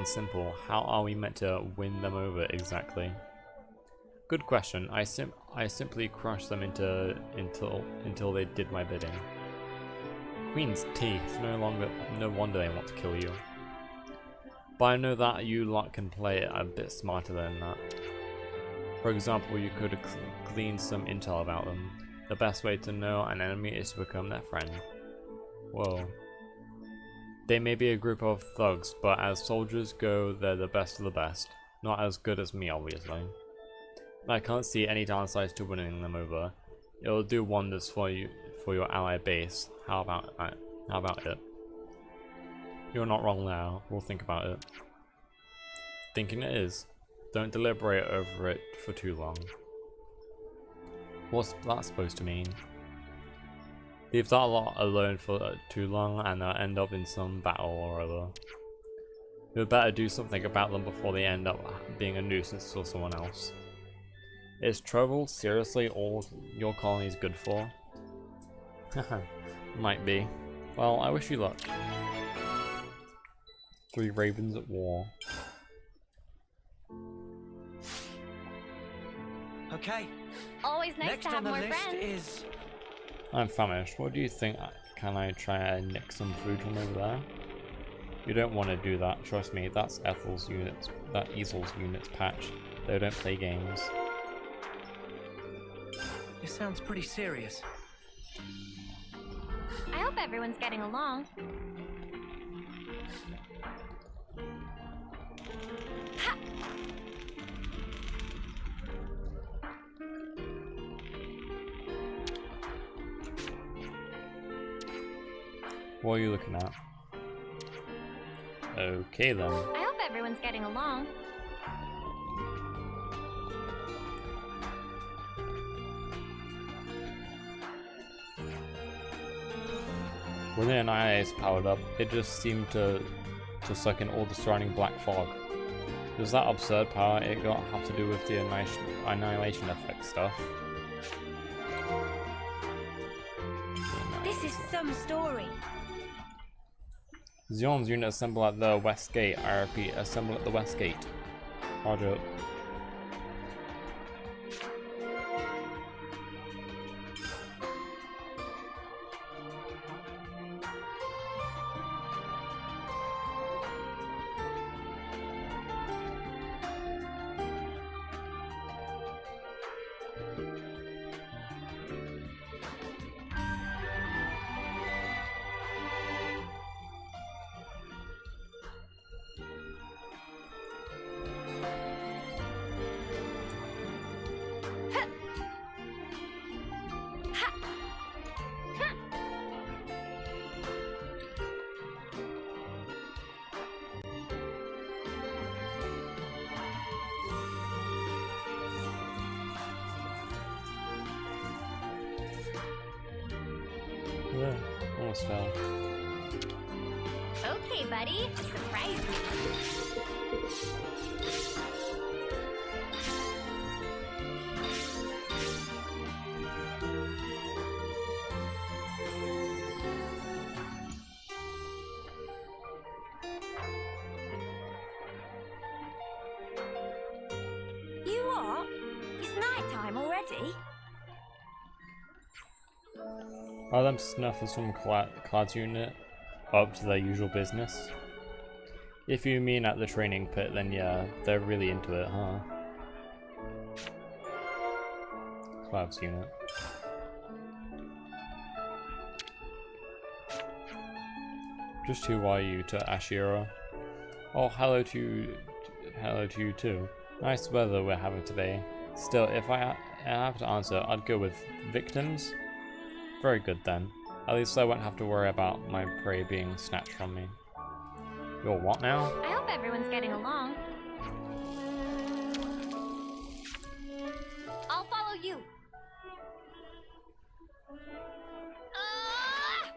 simple. How are we meant to win them over exactly? Good question. I simply crushed them until they did my bidding. Queen's teeth. No wonder they want to kill you. But I know that you lot can play it a bit smarter than that. For example, you could glean some intel about them. The best way to know an enemy is to become their friend. Whoa. They may be a group of thugs, but as soldiers go, they're the best of the best. Not as good as me, obviously. I can't see any downsides to winning them over. It'll do wonders for your ally base. How about it? You're not wrong now. We'll think about it. Thinking it is. Don't deliberate over it for too long. What's that supposed to mean? Leave that lot alone for too long and they'll end up in some battle or other. You'd better do something about them before they end up being a nuisance to someone else. Is trouble seriously all your colony's good for? Might be. Well, I wish you luck. 3 ravens at war. Okay. Always nice Next to have on the more list friends. is I'm famished. What do you think? Can I try and nick some food from over there? You don't want to do that. Trust me, that's Ethel's units. That Easel's units patch. They don't play games. This sounds pretty serious. I hope everyone's getting along. Ha! What are you looking at? Okay then. I hope everyone's getting along. When the Annihilator powered up, it just seemed to suck in all the surrounding black fog. Does that absurd power it got have to do with the annihilation effect stuff? This is some story. Xion's unit assemble at the west gate. I repeat, assemble at the west gate. Roger. Yeah, almost fell. Okay, buddy. Surprise me. You what? It's night time already? Are them snuffers from Clad's unit up to their usual business? If you mean at the training pit, then yeah, they're really into it, huh? Clad's unit. Just who are you to Ashira? Oh, hello to you too. Nice weather we're having today. Still, if I have to answer, I'd go with victims. Very good then. At least I won't have to worry about my prey being snatched from me. You're what now? I hope everyone's getting along. I'll follow you. Ah!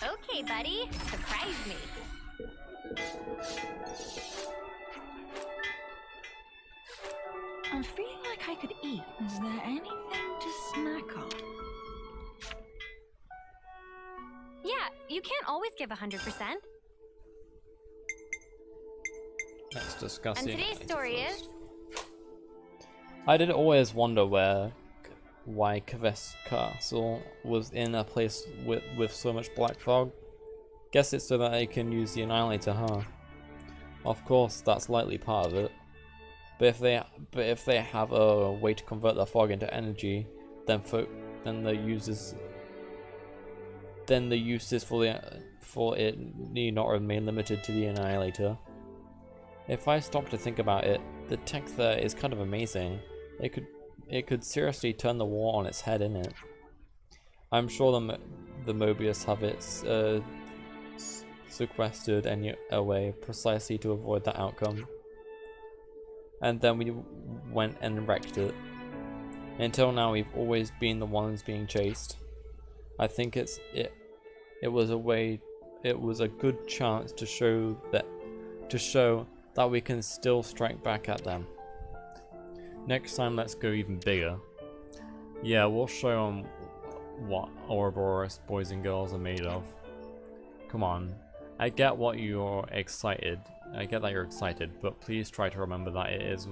Okay, buddy. Surprise me. I'm feeling like I could eat. Is there anything to snack on? Yeah, you can't always give 100%. Let's discuss And it today's later story first. is... I did always wonder why Kve's castle was in a place with so much black fog. Guess it's so that they can use the Annihilator, huh? Of course, that's likely part of it. But if they have a way to convert the fog into energy, then the uses for it need not remain limited to the Annihilator. If I stop to think about it, the tech there is kind of amazing. it could seriously turn the war on its head, innit? I'm sure the Mobius have it sequestered away precisely to avoid that outcome. And then we went and wrecked it. Until now, we've always been the ones being chased. I think it was a good chance to show that we can still strike back at them. Next time, let's go even bigger. Yeah, we'll show them what Ouroboros boys and girls are made of. Come on, I get that you're excited, but please try to remember that it is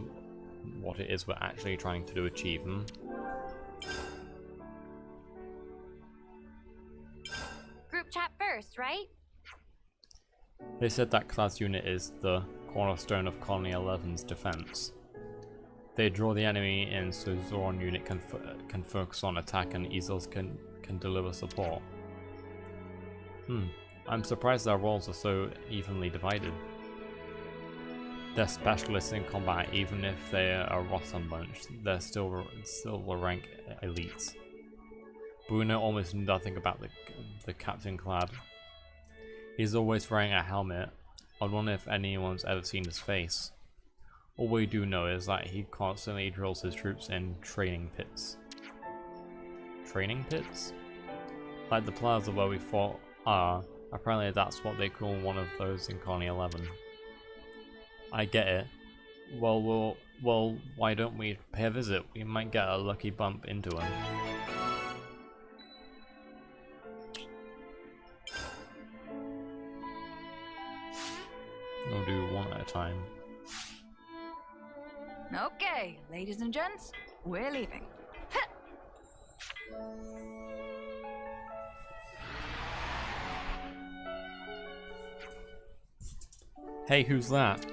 what it is we're actually trying to achieve. Group chat first, right? They said that class unit is the cornerstone of Colony 11's defense. They draw the enemy in so Zoran unit can focus on attack and Easels can deliver support. I'm surprised their roles are so evenly divided. They're specialists in combat, even if they're a rotten bunch, they're still silver rank elites. But we know almost nothing about the Captain Clad. He's always wearing a helmet. I wonder if anyone's ever seen his face. All we do know is that he constantly drills his troops in training pits. Training pits? Like the plaza where we fought are. Apparently that's what they call one of those in Colony 11. I get it. Well, why don't we pay a visit? We might get a lucky bump into him. We'll do one at a time. Okay, ladies and gents, we're leaving. Hey, who's that?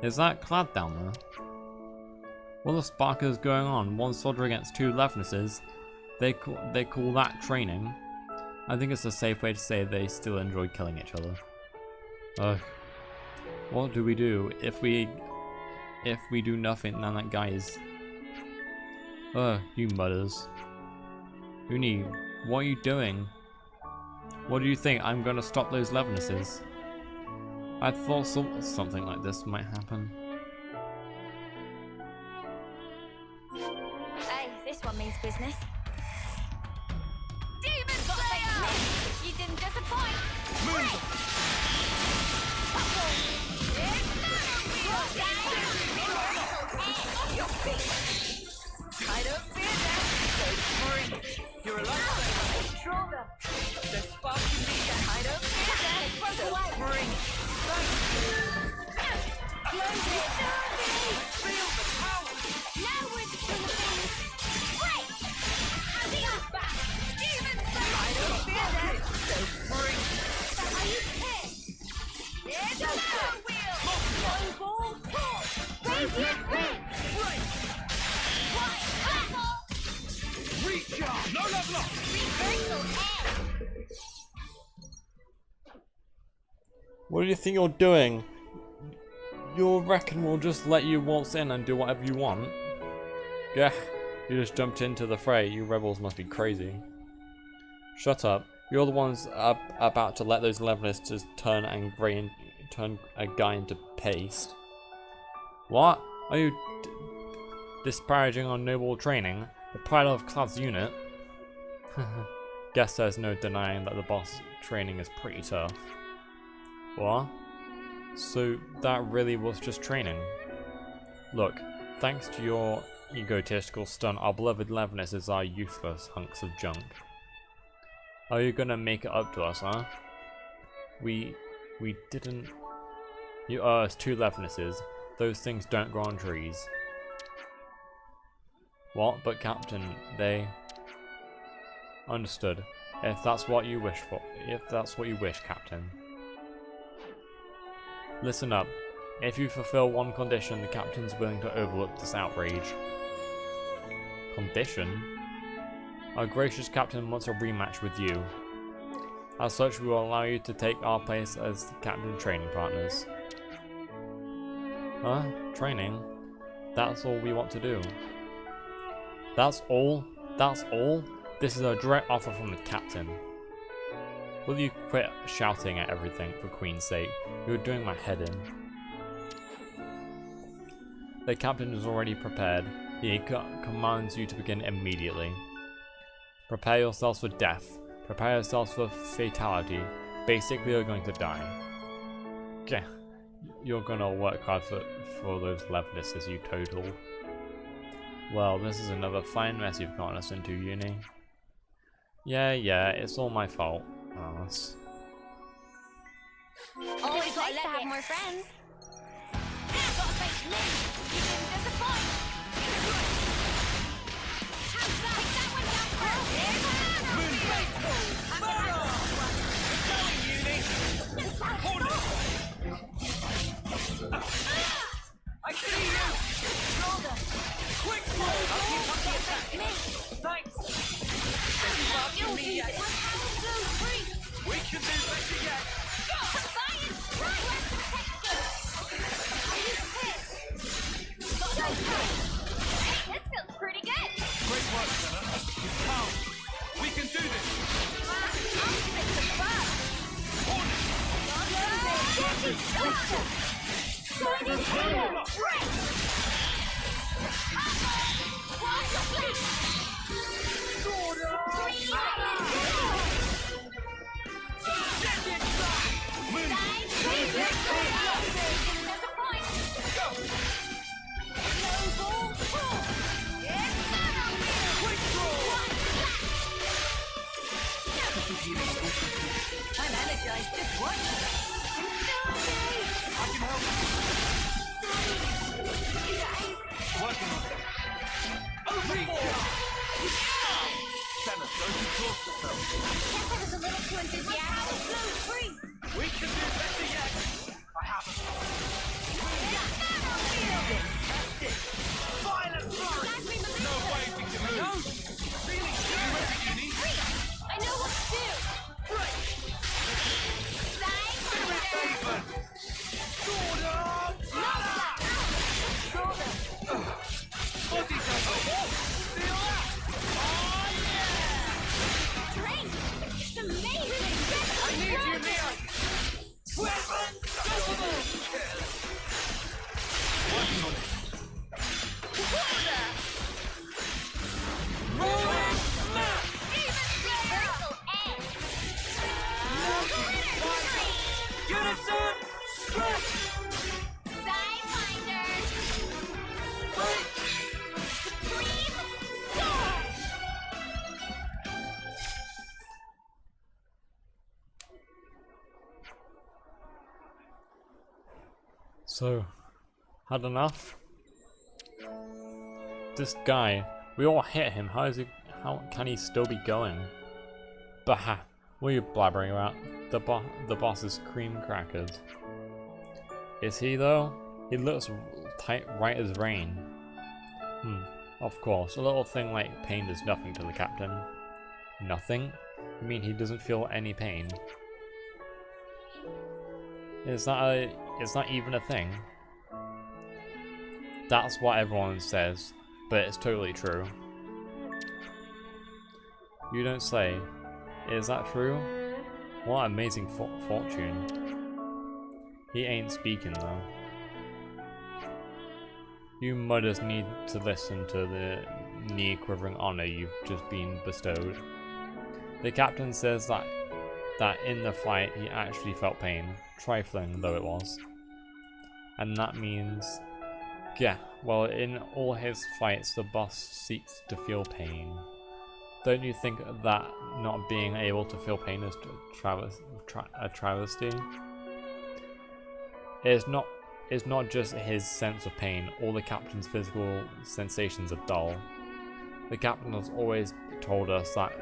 Is that Clad down there? What the spark is going on? One soldier against two Levinuses? They call that training. I think it's a safe way to say they still enjoy killing each other. Ugh. What do we do if we do nothing? Then that guy is. You mutters. Uni, what are you doing? What do you think? I'm gonna stop those Levinuses? I thought something like this might happen. Hey, this one means business. Demon Slayer! You didn't disappoint! I don't fear them, so free. You're alive. Control them. The spark in me. I don't fear them, so free. Close it! Feel the power. Now we're doing things! Wait! Demon back! Demon Slayer! I don't fear them, so free. Are you pissed? It's a power wheel! Global torch! Radiant ring! What? Battle! Recharge! No level up! Reversal air! What do you think you're doing? You reckon we'll just let you waltz in and do whatever you want? Yeah, you just jumped into the fray. You rebels must be crazy. Shut up. You're the ones about to let those Levinuses turn a guy into paste. What? Are you disparaging on noble training? The pride of Clad's unit? Guess there's no denying that the boss training is pretty tough. What? So that really was just training? Look, thanks to your egotistical stunt, our beloved Levinuses are useless hunks of junk. Are you gonna make it up to us, huh? We didn't... You owe us 2 Levinuses. Those things don't grow on trees. What? But Captain, they... Understood. If that's what you wish for. If that's what you wish, Captain. Listen up. If you fulfill one condition, the Captain's willing to overlook this outrage. Condition? Our gracious Captain wants a rematch with you. As such, we will allow you to take our place as the Captain training partners. Huh? Training? That's all we want to do. That's all? That's all? This is a direct offer from the captain. Will you quit shouting at everything for Queen's sake? You're doing my head in. The captain is already prepared. He commands you to begin immediately. Prepare yourselves for death. Prepare yourselves for fatality. Basically, you're going to die. Yeah, you're gonna work hard for those levelists you total. Well, this is another fine mess you've gotten us into, Uni. Yeah, it's all my fault. Ass. Always nice to have more friends. Gotta face me. You didn't disappoint. How's that? Take that one down first. There's a I see you! shoulder. Quick roll! I'll keep up the attack. Thanks! You'll be it. We can do better yet! Science! Right! Are you pissed? Okay. This feels pretty good. Great work, Senna. It's calm. We can do this. I'll fix the bug. Shiny tail! Break! Watch your feet! I'm energized just watching. I can help Working on it. Senna, don't exhaust yourself. Guess I was a little too enthusiastic. We can do better yet! I haven't. Violent flurry! No way we can move. No! Feeling good! Uni? I know what to do. Right! Side Even! Sword up! shoulder. Body double! Feel that? Oh yeah! Drink. It's amazing. I need you, Neo! Weapon double! Working on it. Rolling smash! Universal edge. Unison! Stretch! Sidewinder. Supreme sword. So, had enough? This guy, we all hit him. How can he still be going? Bah! What are you blabbering about? The boss is cream crackers. Is he though? He looks tight, right as rain. Of course, a little thing like pain is nothing to the captain. Nothing? You mean he doesn't feel any pain? It's not even a thing. That's what everyone says, but it's totally true. You don't say. Is that true? What amazing fortune. He ain't speaking though. You mudders need to listen to the knee-quivering honor you've just been bestowed. The captain says that in the fight he actually felt pain, trifling though it was. And that means... yeah, well, in all his fights the boss seeks to feel pain. Don't you think that not being able to feel pain is a travesty? It's not just his sense of pain, all the captain's physical sensations are dull. The captain has always told us that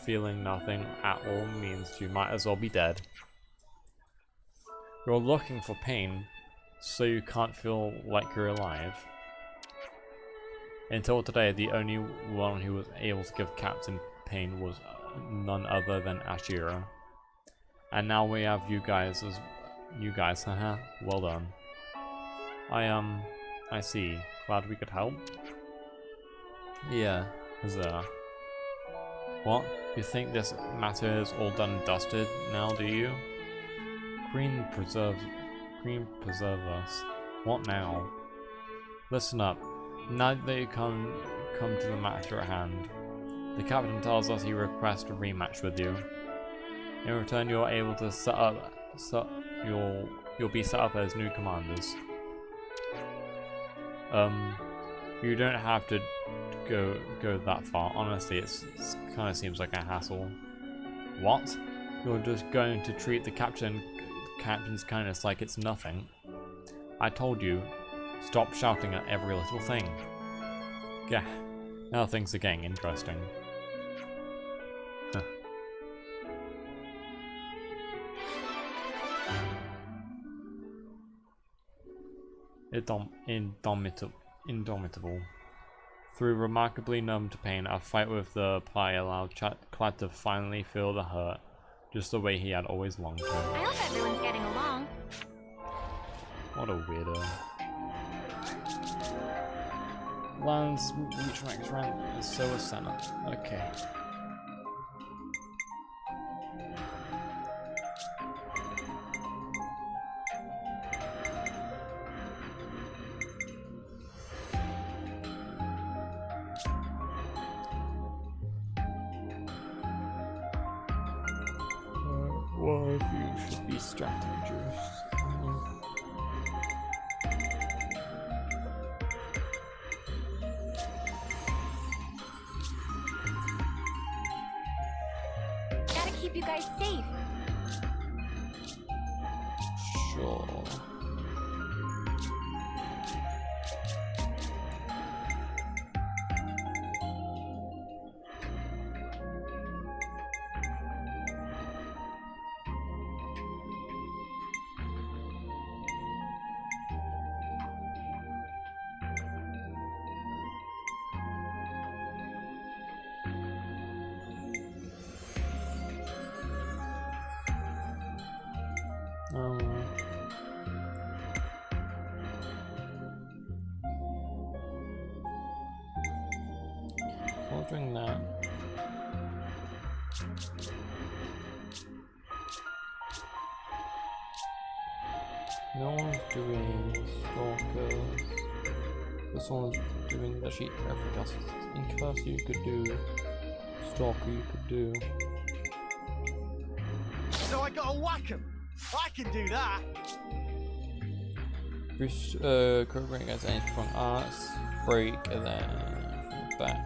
feeling nothing at all means you might as well be dead. You're looking for pain, so you can't feel like you're alive. Until today, the only one who was able to give Captain pain was none other than Ashira. And now we have you guys as... you guys, haha, well done. I see, Glad we could help. Yeah, huzzah. What? You think this matter is all done and dusted now, do you? Green preserve us. What now? Listen up. Now that you come to the matter at hand, the captain tells us he requests a rematch with you. In return, you're able to you'll be set up as new commanders. You don't have to go that far. Honestly, it kind of seems like a hassle. What? You're just going to treat the captain's kindness like it's nothing? I told you, stop shouting at every little thing. Yeah, now things are getting interesting. Huh. Indomitable. Through remarkably numb to pain, a fight with the Ply allowed Clad to finally feel the hurt, just the way he had always longed to. I hope everyone's getting along. What a weirdo. Lands retracts around, so is Senna. Okay. One of you should be strategist. Gotta keep you guys safe. Sure. Doing that. No one's doing stalkers. This one's doing the sheep for justice. In class you could do stalker, you could do. So I gotta whack 'em. I can do that. Boost covering against any front arts, break, and then from the back.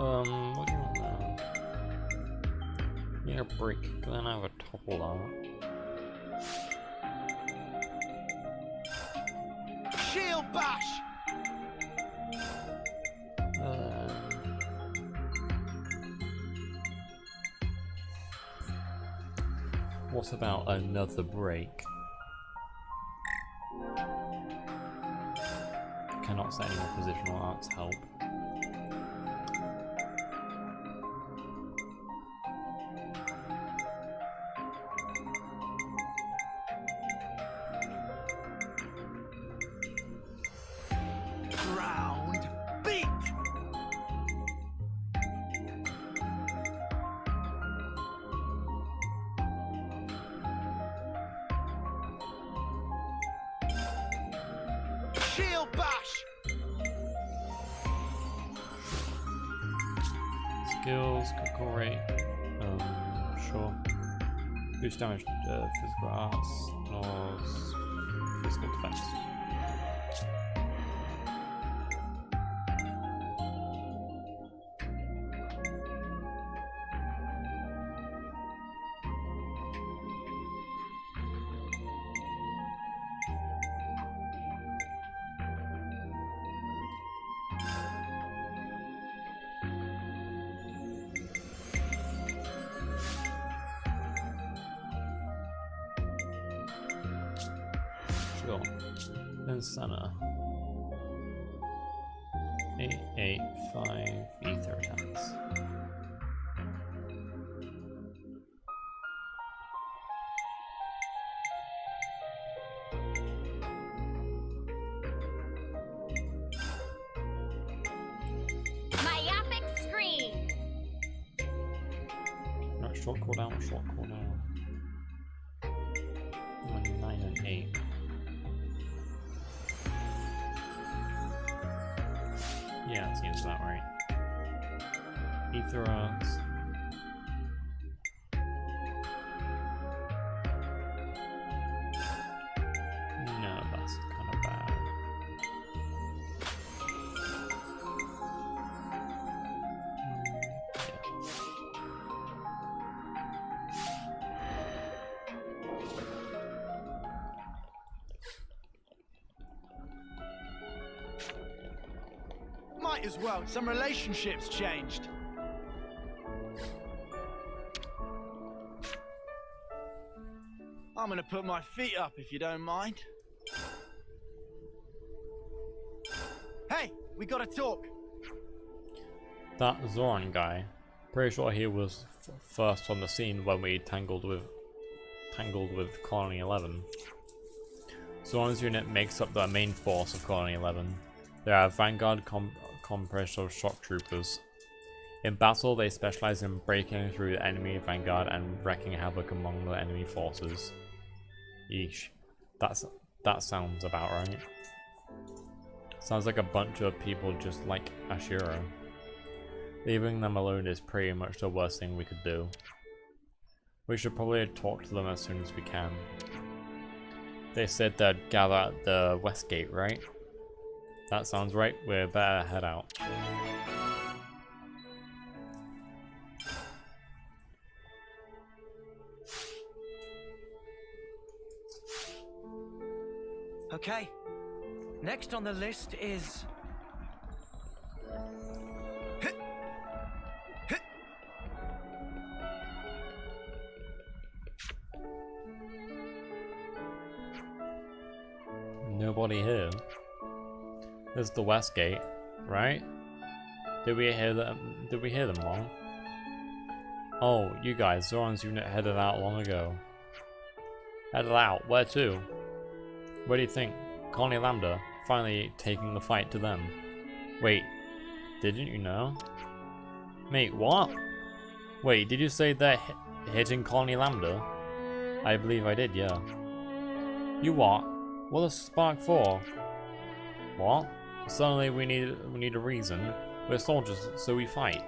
What do you want now? Need a break, then I have a topple out. Shield bash! What about another break? Cannot set any more positional arts help. Ground beat! Shield bash! Skills, critical rate, sure. Boost damage, physical arts, or physical defense. Sure. Then center. 885 ether attacks. Myopic screen. Right, short cooldown, short cooldown. 9 and 8. Yeah, that seems about right. Etherax. No, that's kind of bad. Might as well. Some relationships changed. I'm gonna put my feet up if you don't mind. Hey, we gotta talk. That Zoran guy, pretty sure he was first on the scene when we tangled with Colony 11. Zoran's unit makes up the main force of Colony 11. They are Vanguard composed of shock troopers. In battle, they specialize in breaking through the enemy vanguard and wreaking havoc among the enemy forces. Yeesh. That sounds about right. Sounds like a bunch of people just like Ashura. Leaving them alone is pretty much the worst thing we could do. We should probably talk to them as soon as we can. They said they'd gather at the west gate, right? That sounds right. We're better head out. Okay. Next on the list is... Nobody here. There's the west gate, right? Did we hear them? Did we hear them wrong? Oh, you guys, Zoran's unit headed out long ago. Headed out? Where to? Where do you think? Colony Lambda, finally taking the fight to them. Wait, didn't you know? Mate, what? Wait, did you say they're hitting Colony Lambda? I believe I did, yeah. You what? What is Spark for? What? Suddenly we need a reason. We're soldiers, so we fight.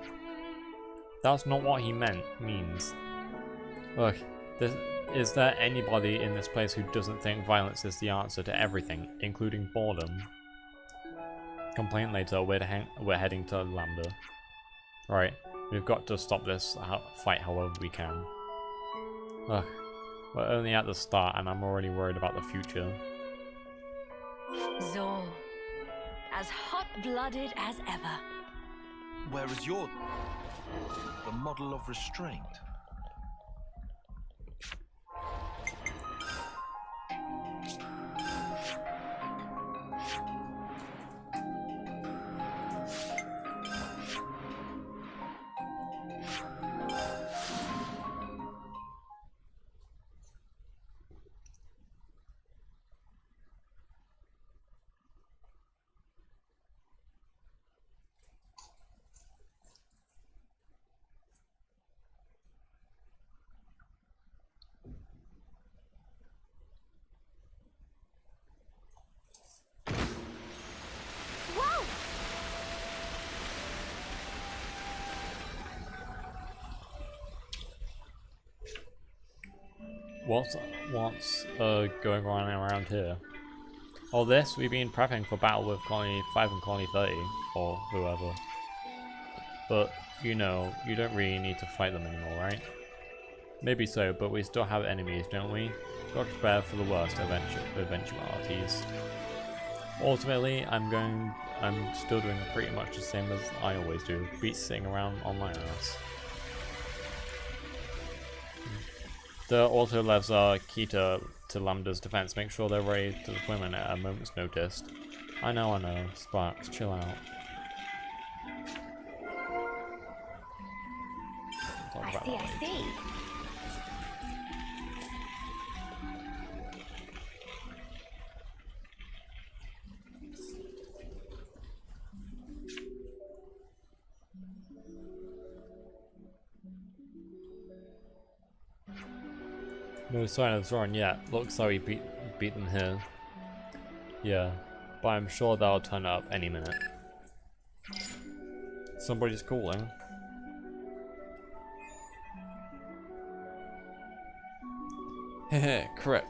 That's not what he means. Look, is there anybody in this place who doesn't think violence is the answer to everything, including boredom? Complain later, we're heading to Lambda. Right, we've got to stop this fight however we can. Ugh, we're only at the start and I'm already worried about the future. Zor, as hot-blooded as ever. Whereas you're the model of restraint. What's going on around here? All this, we've been prepping for battle with Colony 5 and Colony 30, or whoever. But, you know, you don't really need to fight them anymore, right? Maybe so, but we still have enemies, don't we? Got to prepare for the worst eventualities. Ultimately, I'm still doing pretty much the same as I always do, beat sitting around on my ass. The auto levs are key to to Lambda's defense. Make sure they're ready to deploy at a moment's notice. I know. Sparks, chill out. I see. No sign of Zoran yet. Looks like we beat them here. Yeah, but I'm sure they'll turn up any minute. Somebody's calling. Hehe, correct.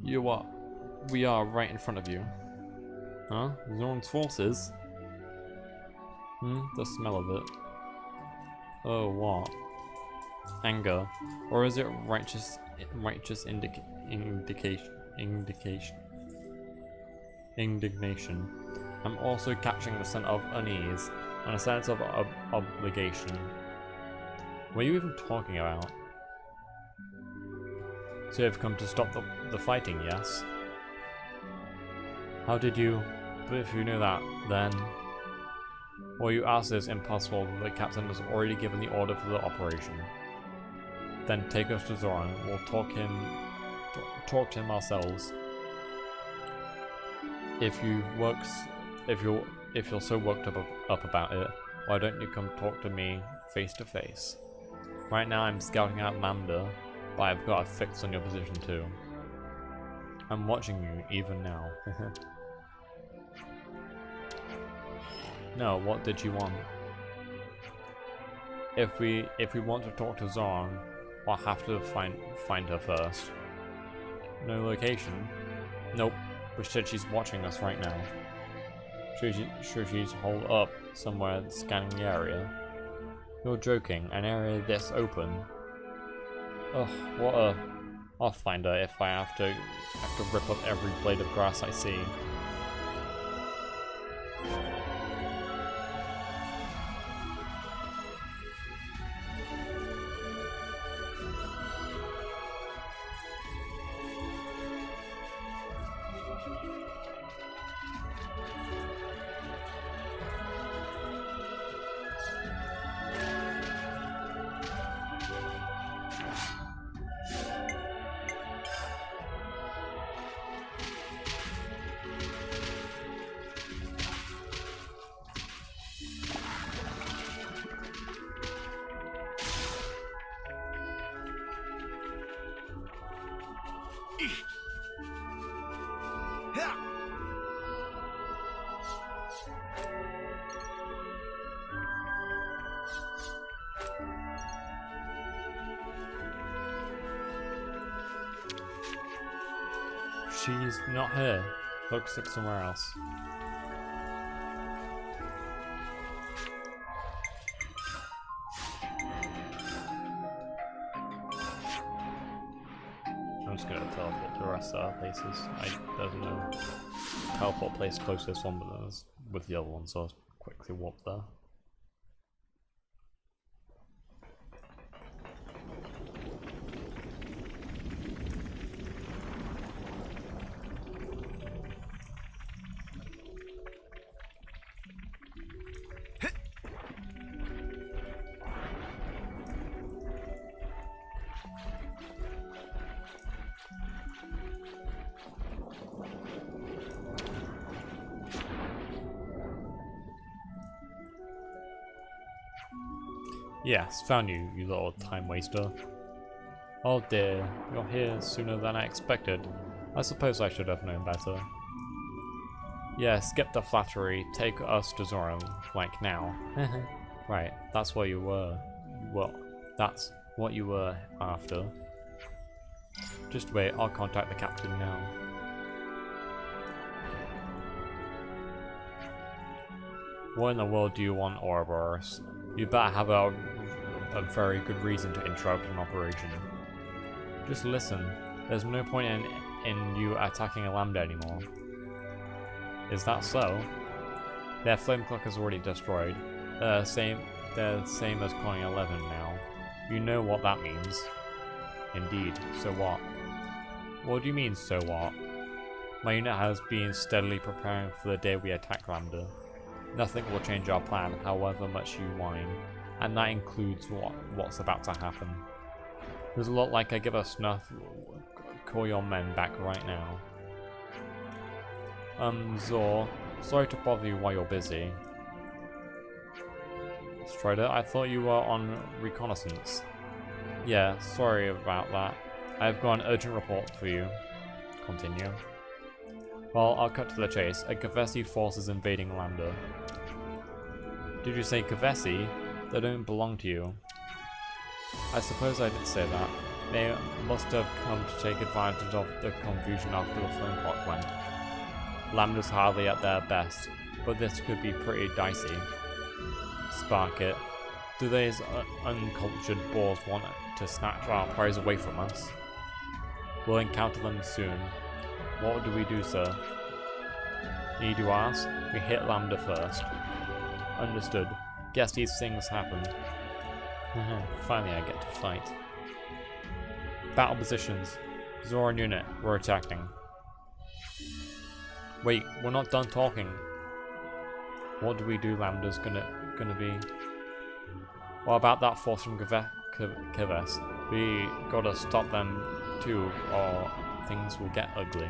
We are right in front of you. Huh? Zoran's forces? The smell of it. Oh, what? Anger, or is it righteous indignation? I'm also catching the scent of unease and a sense of obligation. What are you even talking about? So you've come to stop the fighting, yes? How did you? But if you knew that, then... Well, you asked is impossible. The captain has already given the order for the operation. Then take us to Zoran. We'll talk to him ourselves. If you're so worked up about it, why don't you come talk to me face to face? Right now I'm scouting out Lambda, but I've got a fix on your position too. I'm watching you even now. No, what did you want? If we want to talk to Zoran, we'll have to find her first. No location? Nope. But said she's watching us right now. Sure she's holed up somewhere scanning the area. You're joking. An area this open? Ugh, what a... I'll find her if I have to rip up every blade of grass I see. She's not here. Looks like somewhere else. I'm just gonna teleport to the rest of our places. There's no teleport place close to this one, but there's with the other one, so I'll quickly warp there. Yes, found you, you little time waster. Oh dear, you're here sooner than I expected. I suppose I should have known better. Yeah, skip the flattery, take us to Zoran, like now. Right, that's what you were. Well, that's what you were after. Just wait, I'll contact the captain now. What in the world do you want, Ouroboros? You better have a very good reason to interrupt an operation. Just listen. There's no point in you attacking a Lambda anymore. Is that so? Their flame clock is already destroyed. They're the same as Colony 11 now. You know what that means. Indeed. So what? What do you mean, so what? My unit has been steadily preparing for the day we attack Lambda. Nothing will change our plan, however much you whine, and that includes what's about to happen. Does it look like I give a snuff? Call your men back right now. Zor, sorry to bother you while you're busy. Strider, I thought you were on reconnaissance. Yeah, sorry about that. I've got an urgent report for you. Continue. Well, I'll cut to the chase. A Kavesi force is invading Lambda. Did you say Kavesi? They don't belong to you. I suppose I did say that. They must have come to take advantage of the confusion after the flame pot went. Lambda's hardly at their best, but this could be pretty dicey. Spark it. Do these uncultured boars want to snatch our prize away from us? We'll encounter them soon. What do we do, sir? Need you ask? We hit Lambda first. Understood. Guess these things happen. Finally I get to fight. Battle positions. Zoran unit, we're attacking. Wait, we're not done talking. What do we do? Lambda's gonna be. What about that force from Kives? We gotta stop them too, or things will get ugly.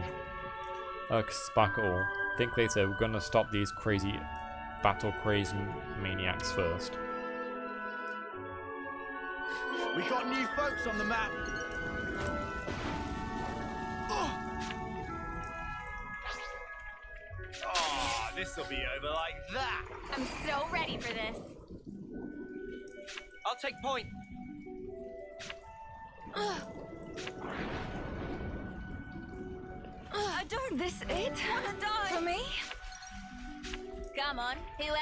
Spark it all. Think later, we're gonna stop these crazy, battle-crazed maniacs first. We got new folks on the map. Oh, this'll be over like that. I'm so ready for this. I'll take point. I don't This it? wanna die. For me? Come on, who else?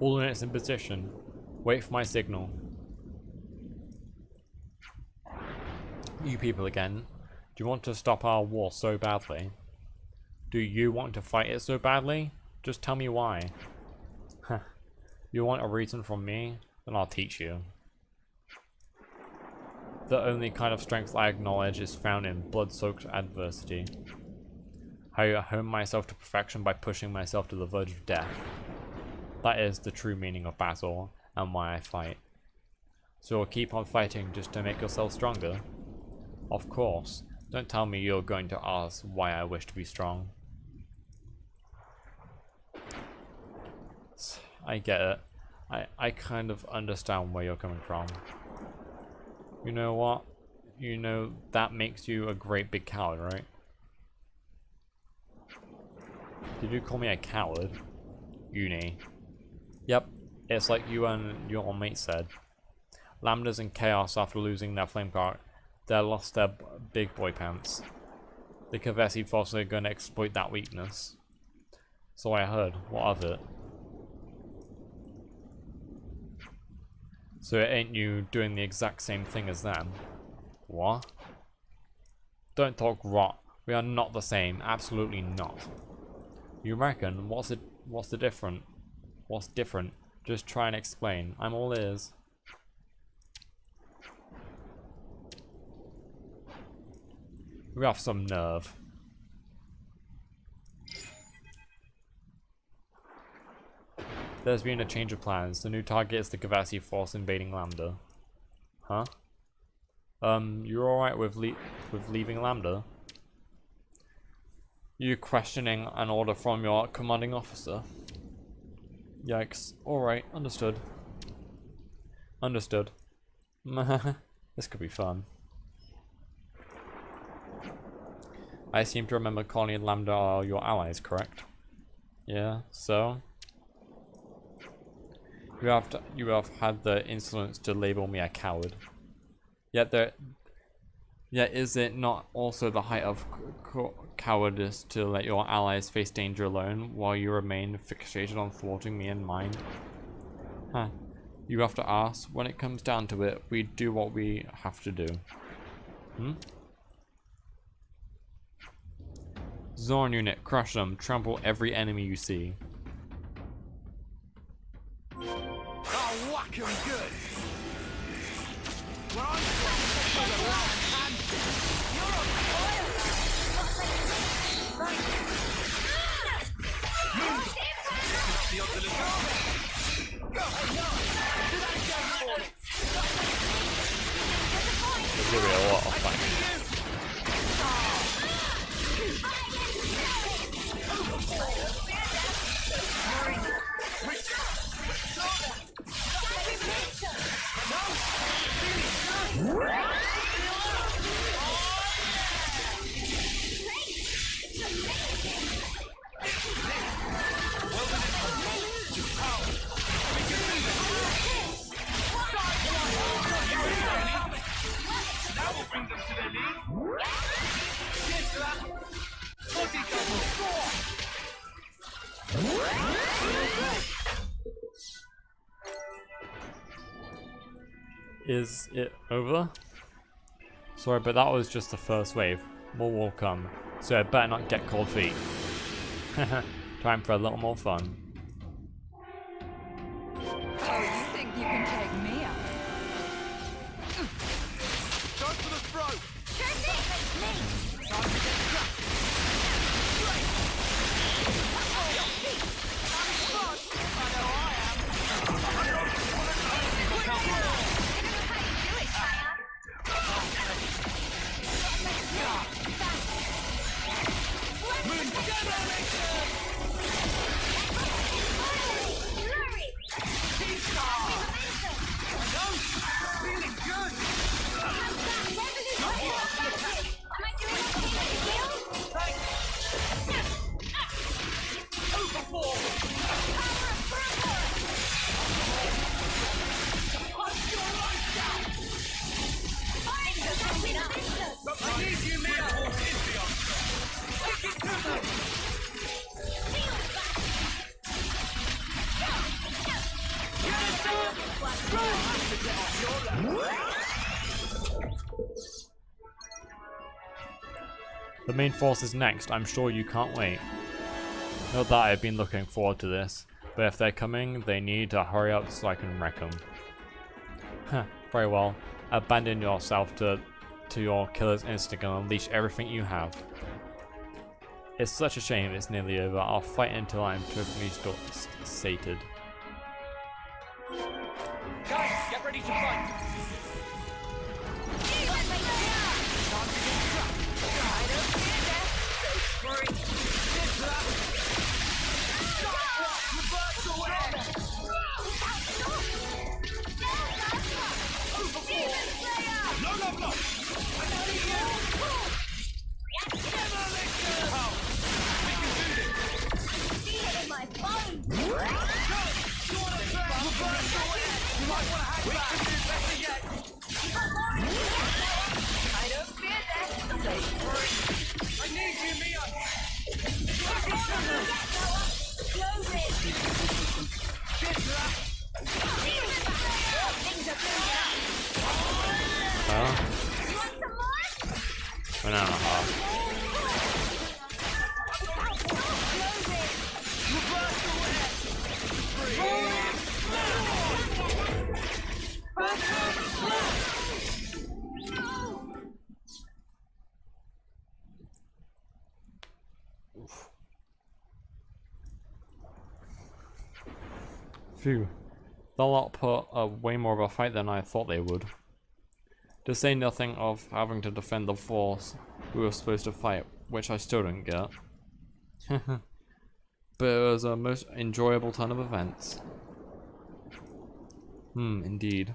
All units in position. Wait for my signal. You people again. Do you want to stop our war so badly? Do you want to fight it so badly? Just tell me why. Huh. You want a reason from me? Then I'll teach you. The only kind of strength I acknowledge is found in blood-soaked adversity. I hone myself to perfection by pushing myself to the verge of death. That is the true meaning of battle, and why I fight. So you'll keep on fighting just to make yourself stronger? Of course. Don't tell me you're going to ask why I wish to be strong. I get it. I kind of understand where you're coming from. You know what? You know that makes you a great big coward, right? Did you call me a coward? Uni. Yep, it's like you and your mate said. Lambda's in chaos after losing their flame cart. They lost their big boy pants. The Kavesi force are going to exploit that weakness. So I heard. What of it? So it ain't you doing the exact same thing as them? What? Don't talk rot. We are not the same. Absolutely not. You reckon? What's the different? What's different? Just try and explain. I'm all ears. We have some nerve. There's been a change of plans. The new target is the Kavasi force invading Lambda. Huh? You're alright with leaving Lambda? You questioning an order from your commanding officer? Yikes. Alright, understood. Understood. This could be fun. I seem to remember Colony and Lambda are your allies, correct? Yeah, so? You have had the insolence to label me a coward. Yet is it not also the height of cowardice to let your allies face danger alone while you remain fixated on thwarting me and mine? Huh. You have to ask. When it comes down to it, we do what we have to do. Zorn unit, crush them, trample every enemy you see. Is it over? Sorry, but that was just the first wave. More will come, so I better not get cold feet. Time for a little more fun. Oh, you think you can take me out? Go for the throat! Sure thing. Time to get trapped! Straight! On your feet! Having fun? I know I am! Feeling good! I need you now! Take it to me! The main force is next. I'm sure you can't wait. Not that I've been looking forward to this, but if they're coming, they need to hurry up so I can wreck them. Huh, very well. Abandon yourself to your killer's instinct and unleash everything you have. It's such a shame it's nearly over. I'll fight until I'm totally sated. Guys, get ready to fight! An hour and a half. Phew. The lot put up way more of a fight than I thought they would. To say nothing of having to defend the force we were supposed to fight, which I still don't get. But it was a most enjoyable turn of events. Indeed.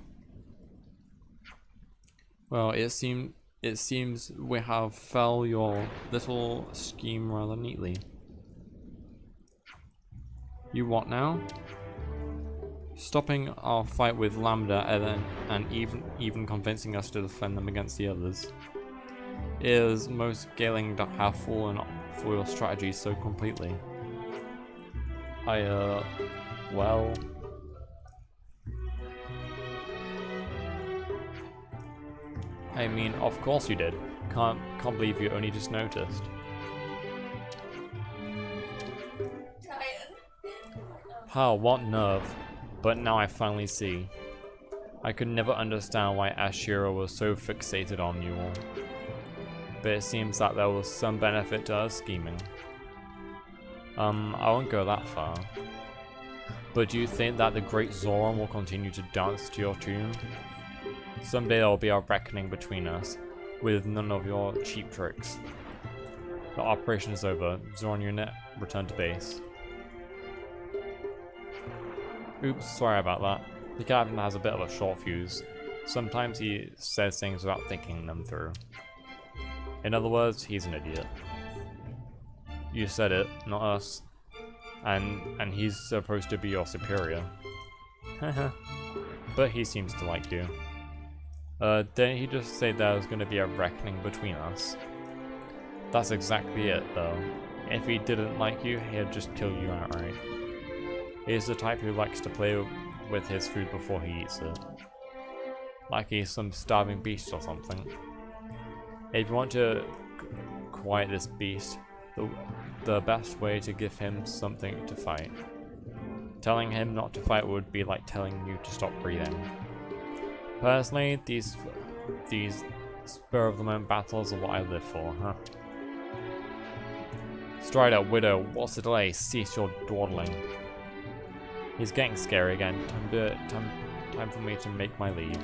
Well, it seems we have fell your little scheme rather neatly. You what now? Stopping our fight with Lambda and even convincing us to defend them against the others. It is most galling to have fallen for your strategy so completely. Well... I mean, of course you did. Can't believe you only just noticed. How, what nerve. But now I finally see. I could never understand why Ashira was so fixated on you all. But it seems that there was some benefit to her scheming. I won't go that far. But do you think that the great Zoran will continue to dance to your tune? Someday there will be a reckoning between us, with none of your cheap tricks. The operation is over. Zoran unit, return to base. Oops, sorry about that. The captain has a bit of a short fuse. Sometimes he says things without thinking them through. In other words, he's an idiot. You said it, not us. And he's supposed to be your superior. But he seems to like you. Didn't he just say there was going to be a reckoning between us? That's exactly it, though. If he didn't like you, he'd just kill you outright. He is the type who likes to play with his food before he eats it. like he's some starving beast or something. If you want to quiet this beast, the best way to give him something to fight. Telling him not to fight would be like telling you to stop breathing. Personally, these spur-of-the-moment battles are what I live for, huh? Strider, Widow, what's the delay? Cease your dawdling. He's getting scary again. Time for me to make my leave.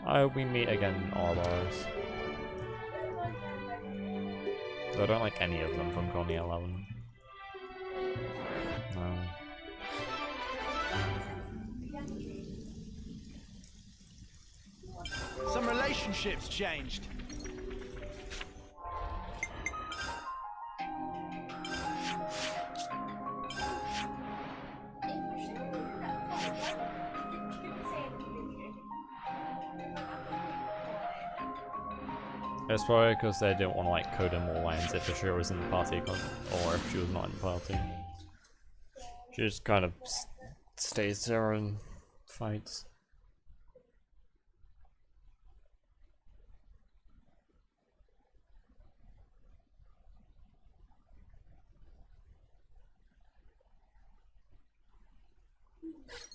I hope we meet again in Ouroboros. I don't like any of them from Colony 11. No. Some relationships changed. It's probably because they didn't want to like code in more lines if Ashura was in the party or if she was not in the party. She just kind of stays there and fights.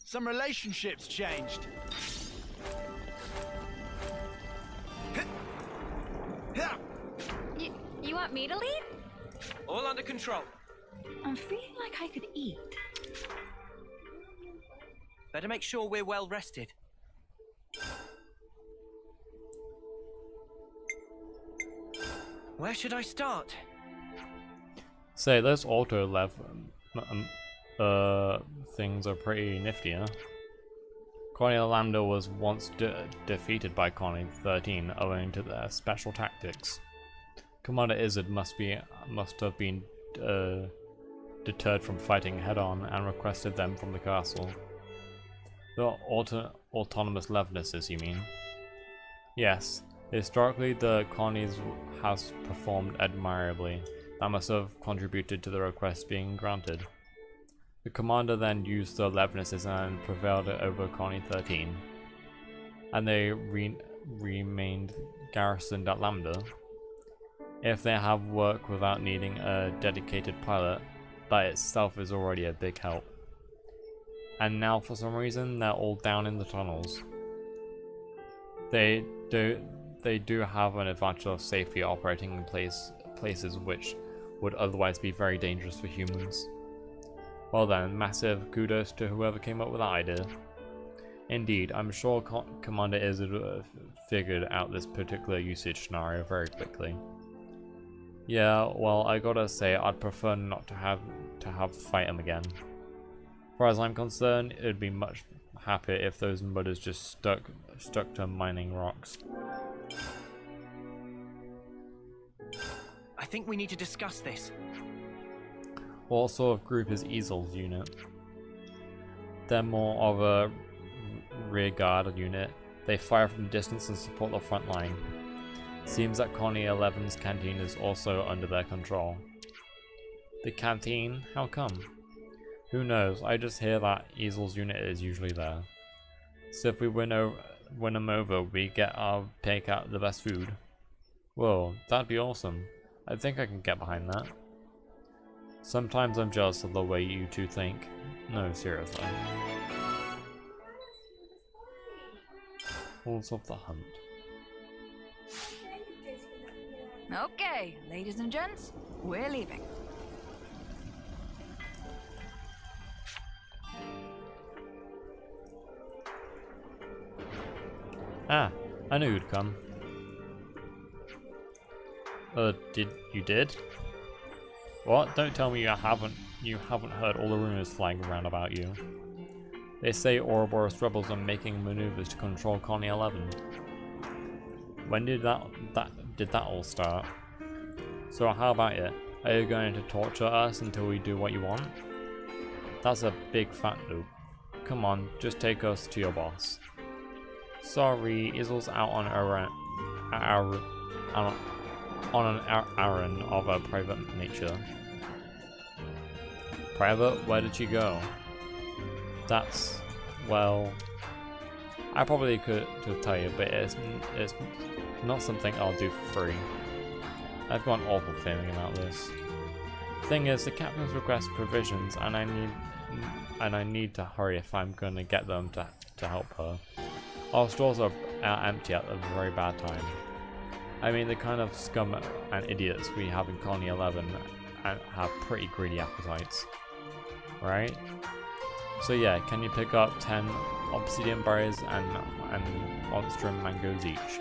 Some relationships changed. You want me to lead? All under control. I'm feeling like I could eat. Better make sure we're well rested. Where should I start? Say, those auto level things are pretty nifty, huh? Colony Lambda was once defeated by Colony 13 owing to their special tactics. Commander Izzard must have been deterred from fighting head-on and requested them from the castle. The autonomous levelnesses, you mean? Yes. Historically, the colonies has performed admirably. That must have contributed to the request being granted. The commander then used the levelnesses and prevailed over Colony 13. And they remained garrisoned at Lambda. If they have work without needing a dedicated pilot, that itself is already a big help. And now for some reason they're all down in the tunnels. They do have an advantage of safely operating in places which would otherwise be very dangerous for humans. Well then, massive kudos to whoever came up with that idea. Indeed, I'm sure Commander Izzard figured out this particular usage scenario very quickly. Yeah, well, I gotta say, I'd prefer not to have to fight him again. As far as I'm concerned, it'd be much happier if those mudders just stuck to mining rocks. I think we need to discuss this. What sort of group is Easel's unit? They're more of a rear guard unit. They fire from distance and support the front line. Seems that Colony 11's canteen is also under their control. The canteen? How come? Who knows, I just hear that Easel's unit is usually there. So if we win them over, we get our take out the best food. Whoa, that'd be awesome. I think I can get behind that. Sometimes I'm jealous of the way you two think. No, seriously. Rules of the Hunt. Okay, ladies and gents, we're leaving. Ah, I knew you'd come. You did? What? Don't tell me you haven't heard all the rumors flying around about you. They say Ouroboros rebels are making maneuvers to control Colony 11. When did that all start? So how about it? Are you going to torture us until we do what you want? That's a big fat loop. Come on, just take us to your boss. Sorry, Izel's out on an errand of a private nature. Private? Where did she go? That's, well, I probably could tell you, but it's not something I'll do for free. I've got an awful feeling about this. Thing is, the captain's request provisions, and I need to hurry if I'm going to get them to help her. Our stores are empty at a very bad time. I mean, the kind of scum and idiots we have in Colony 11 have pretty greedy appetites, right? So yeah, can you pick up 10 obsidian berries and monstrum mangoes each?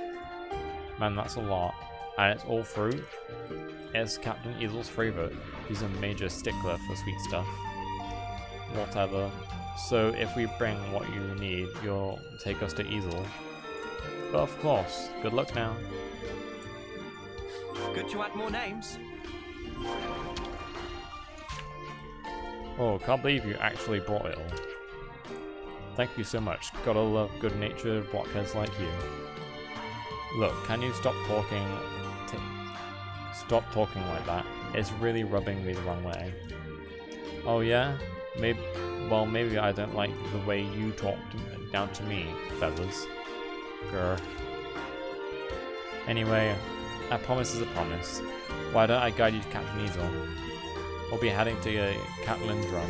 Man, that's a lot. And it's all fruit. It's Captain Easel's favorite. He's a major stickler for sweet stuff. Whatever. So if we bring what you need, you'll take us to Easel. But of course. Good luck now. Good to add more names. Oh, can't believe you actually brought it all. Thank you so much. Gotta love good-natured blockheads like you. Look, can you stop talking? Stop talking like that. It's really rubbing me the wrong way. Oh yeah? Maybe I don't like the way you talk down to me, Feathers. Grr. Anyway, a promise is a promise. Why don't I guide you to Captain Easel? We'll be heading to Catlin Drum.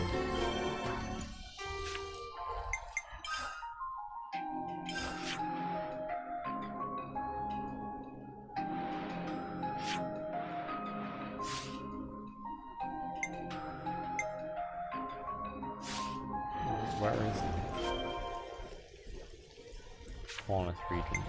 Where is it? Faunus region.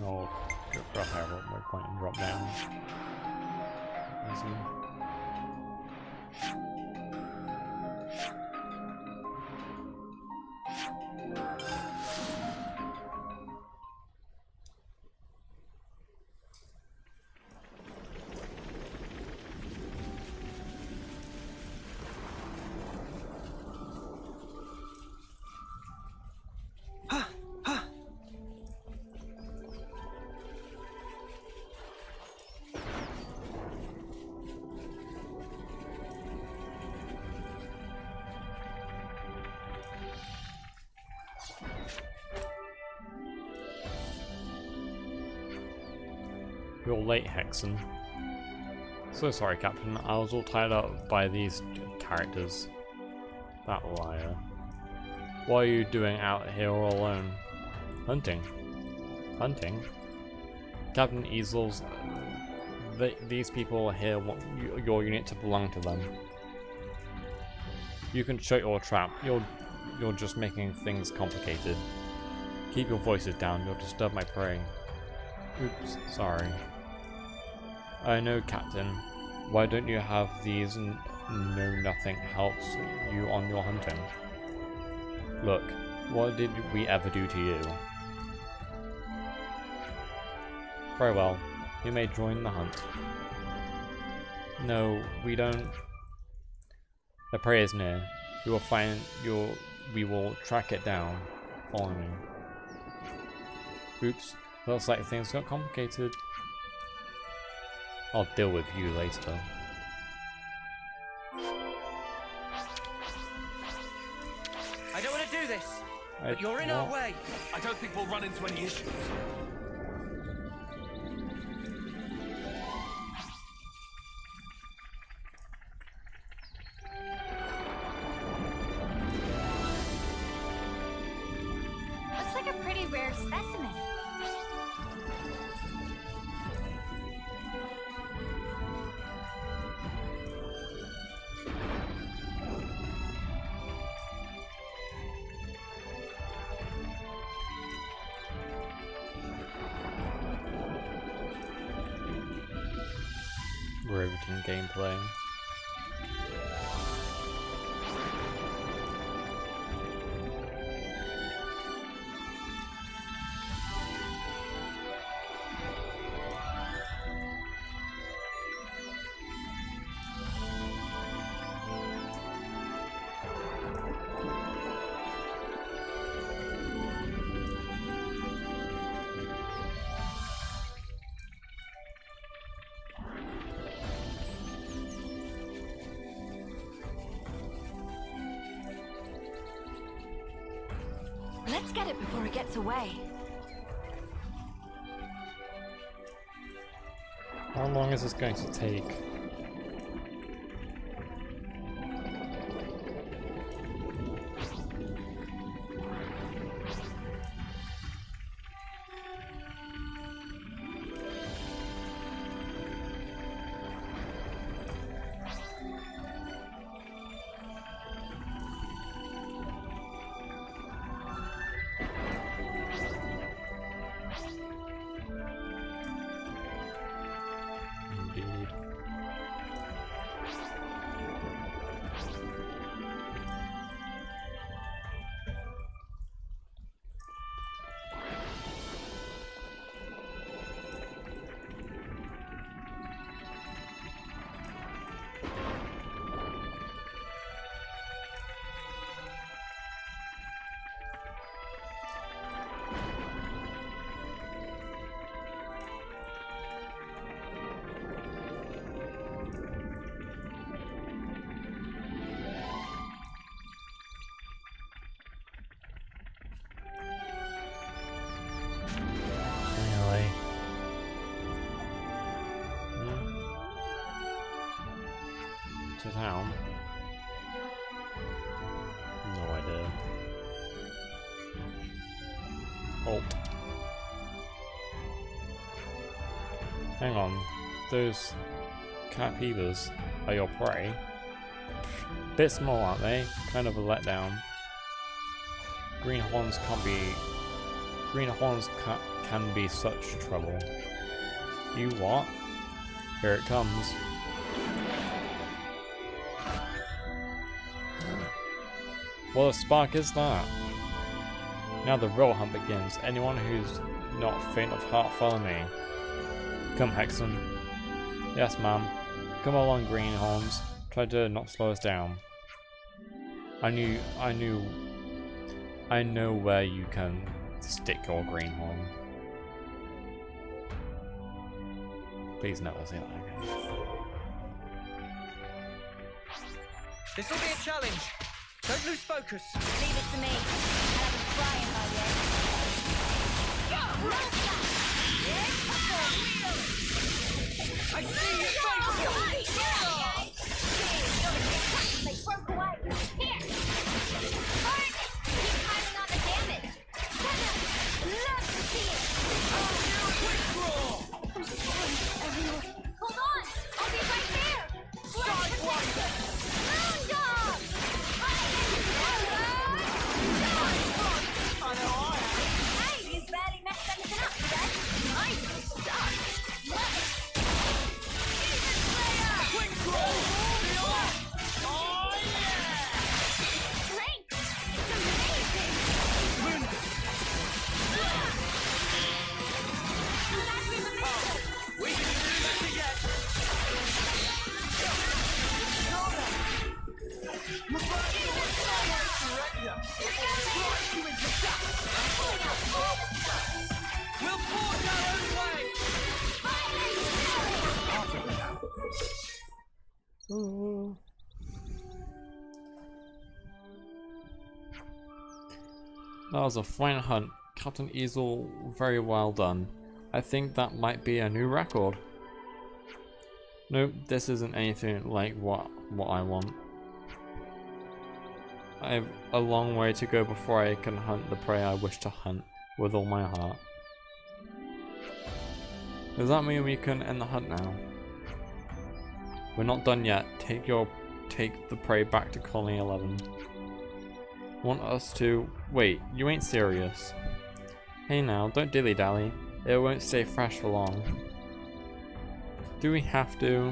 No, go for a higher waypoint and drop down. Easy. You're late, Hexen. So sorry, Captain. I was all tied up by these characters. That liar. What are you doing out here all alone? Hunting. Hunting? Captain Easels. These people here want your unit to belong to them. You can shut your trap. You're just making things complicated. Keep your voices down. You'll disturb my prey. Oops, sorry. I know, Captain. Why don't you have these know-nothing helps you on your hunting? Look, what did we ever do to you? Very well. You may join the hunt. No, we don't. The prey is near. We will find we will track it down. Follow me. Oops. Looks like things got complicated. I'll deal with you later. I don't want to do this, but you're in our way. I don't think we'll run into any issues. Looks like a pretty rare specimen. Riveting gameplay. Let's get it before it gets away. How long is this going to take? Indeed. Really? To town? No idea. Oh. Hang on. Those capybars are your prey? Bit small, aren't they? Kind of a letdown. Greenhorns can be such trouble. You what? Here it comes. What a spark is that? Now the real hunt begins. Anyone who's not faint of heart, follow me. Come, Hexen. Yes, ma'am. Come along, Greenhorns. Try to not slow us down. I know where you can stick your greenhorn. Please never say that again. This will be a challenge. Don't lose focus. Leave it to me. I haven't crying by yet. I see you, They broke away. Here. Hurry. Keep piling on the damage. Love to see it. quick draw. Hold on. I'll be right there. Sidewalker. Moon dog. I know I am. Hey, you barely messed anything up today. I'm stuck. Quick draw. Oh yeah. Strength. It's amazing. We can do that again. We'll forge our own way. That was a fine hunt. Captain Easel, very well done. I think that might be a new record. Nope, this isn't anything like what I want. I have a long way to go before I can hunt the prey I wish to hunt with all my heart. Does that mean we can end the hunt now? We're not done yet. Take the prey back to Colony 11. Want us to... Wait, you ain't serious. Hey now, don't dilly-dally. It won't stay fresh for long. Do we have to?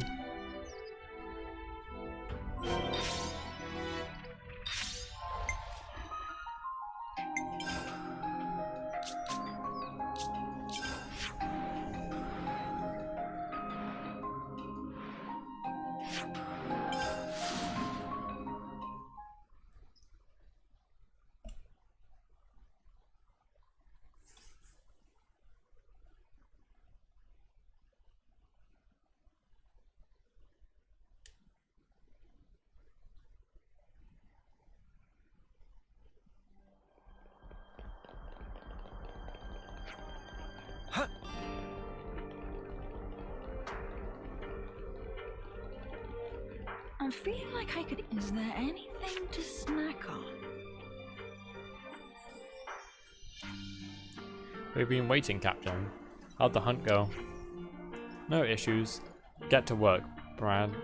I'm feeling like I could. Is there anything to snack on? We've been waiting, Captain. How'd the hunt go? No issues. Get to work, Brand.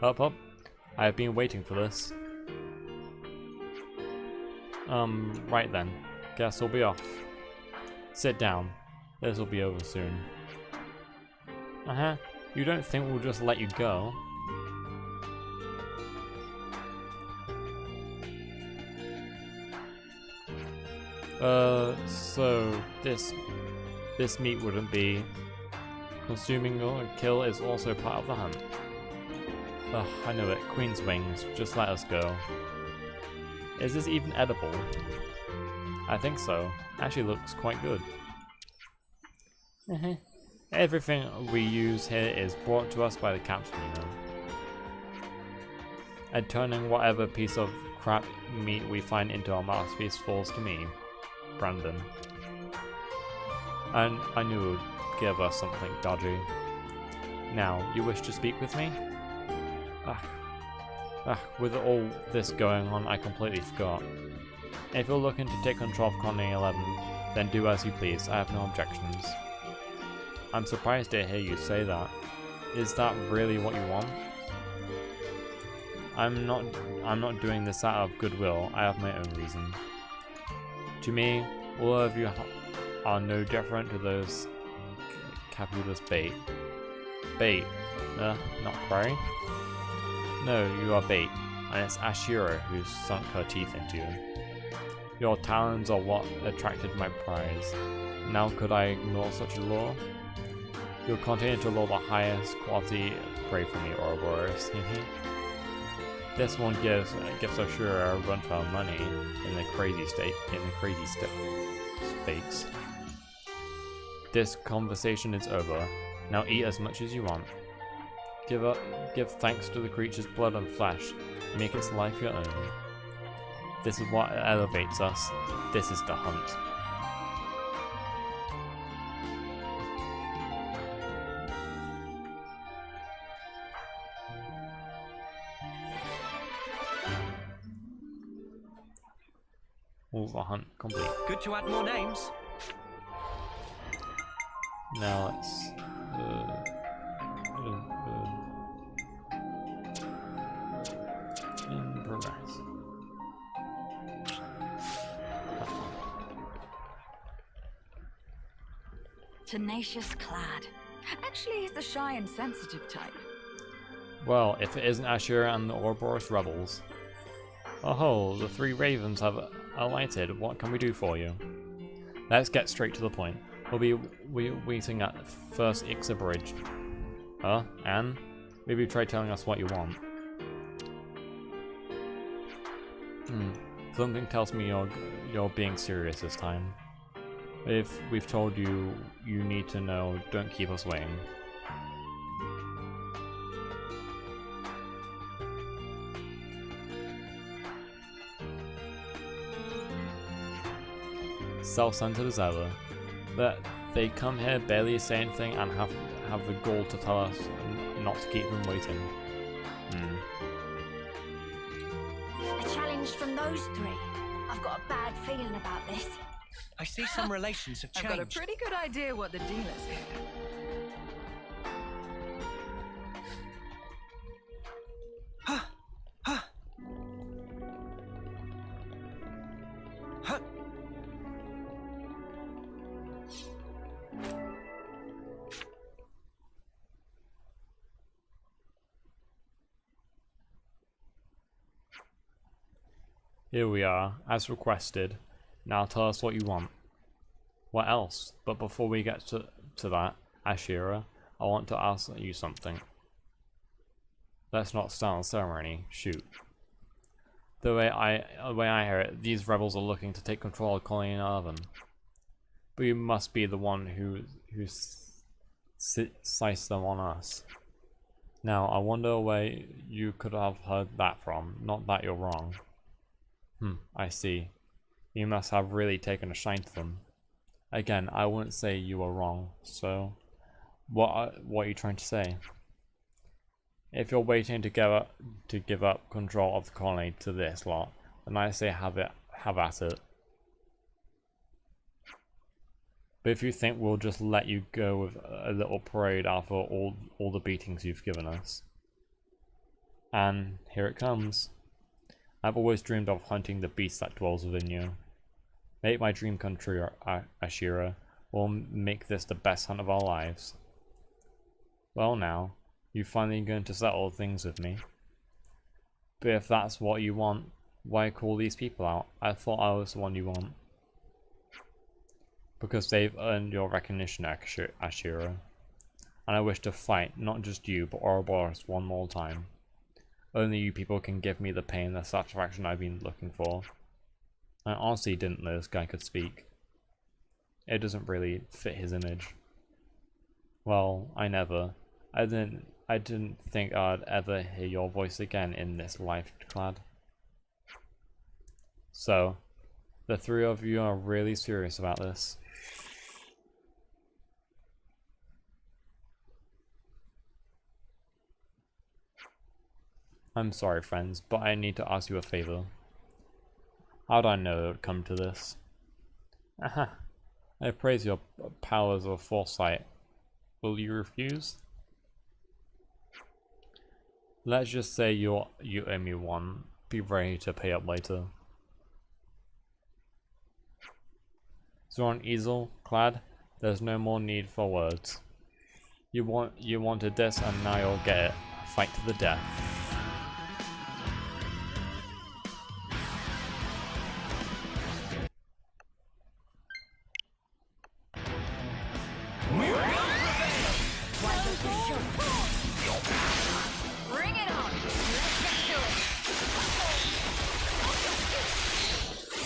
Up. I have been waiting for this. Right then. Guess we'll be off. Sit down. This will be over soon. You don't think we'll just let you go? So this meat wouldn't be. Consuming or kill is also part of the hunt. Ugh, I know it. Queen's wings. Just let us go. Is this even edible? I think so. Actually looks quite good. Everything we use here is brought to us by the captain, you know. And turning whatever piece of crap meat we find into our masterpiece falls to me, Brandon. And I knew it would give us something dodgy. Now, you wish to speak with me? With all this going on, I completely forgot. If you're looking to take control of Colony 11, then do as you please. I have no objections. I'm surprised to hear you say that. Is that really what you want? I'm not doing this out of goodwill. I have my own reason. To me, all of you are no different to those capitalist bait. Bait? Not prey? No, you are bait, and it's Ashira who's sunk her teeth into you. Your talons are what attracted my prize. Now could I ignore such a law? You'll continue to lure the highest quality prey from me, Ouroboros. This one gives Ashura a run for her money in the crazy stakes. This conversation is over. Now eat as much as you want. Give thanks to the creature's blood and flesh. Make its life your own. This is what elevates us. This is the hunt. All the hunt complete. Good to add more names. Now let's in progress. Tenacious clad. Actually, he's the shy and sensitive type. Well, if it isn't Ashura and the Ouroboros rebels. Oh, the three ravens have alighted. What can we do for you? Let's get straight to the point. We'll be waiting at First Ixa Bridge. And? Maybe try telling us what you want. Something tells me you're being serious this time. If we've told you you need to know, don't keep us waiting. Self-centered as ever. But they come here, barely say anything, and have the gall to tell us not to keep them waiting. A challenge from those three. I've got a bad feeling about this. I see some relations have I've changed. got a pretty good idea what the deal is here. Here we are, as requested. Now tell us what you want. What else? But before we get to that, Ashira, I want to ask you something. Let's not start on ceremony. Shoot. The way I hear it, these rebels are looking to take control of Colony 11. But you must be the one who sized them on us. Now, I wonder where you could have heard that from. Not that you're wrong. I see. You must have really taken a shine to them. Again, I wouldn't say you were wrong, so what are you trying to say? If you're waiting to give up control of the colony to this lot, then I say have at it. But if you think we'll just let you go with a little parade after all the beatings you've given us, and here it comes. I've always dreamed of hunting the beast that dwells within you. Make my dream come true, Ashira. We'll make this the best hunt of our lives. Well now, you're finally going to settle things with me. But if that's what you want, why call these people out? I thought I was the one you want. Because they've earned your recognition, Ashira. And I wish to fight, not just you, but Ouroboros one more time. Only you people can give me the pain and the satisfaction I've been looking for. I honestly didn't know this guy could speak. It doesn't really fit his image. Well, I didn't think I'd ever hear your voice again in this life, Clad. So, the three of you are really serious about this. I'm sorry, friends, but I need to ask you a favor. How'd I know it would come to this? Aha! I praise your powers of foresight. Will you refuse? Let's just say you owe me one. Be ready to pay up later. Zoran Easel, Clad, there's no more need for words. You wanted this and now you'll get it. Fight to the death. Bring it on! Let's get to it!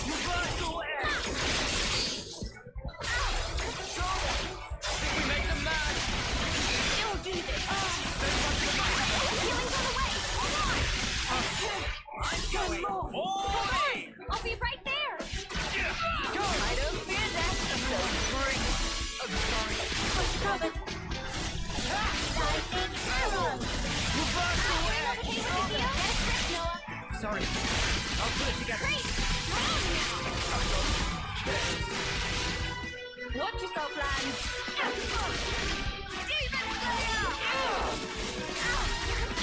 Reversal air! Did we make them mad? Don't do this! Healing's on the way! Hold on! I'm going! Oi! I'll be right there! Go! I don't fear that! So bring it! I'm sorry. Push cover! Lightning arrow! Reversal air! Sorry. I'll put it together. Great! Watch yourself, Lance! Demon Slayer!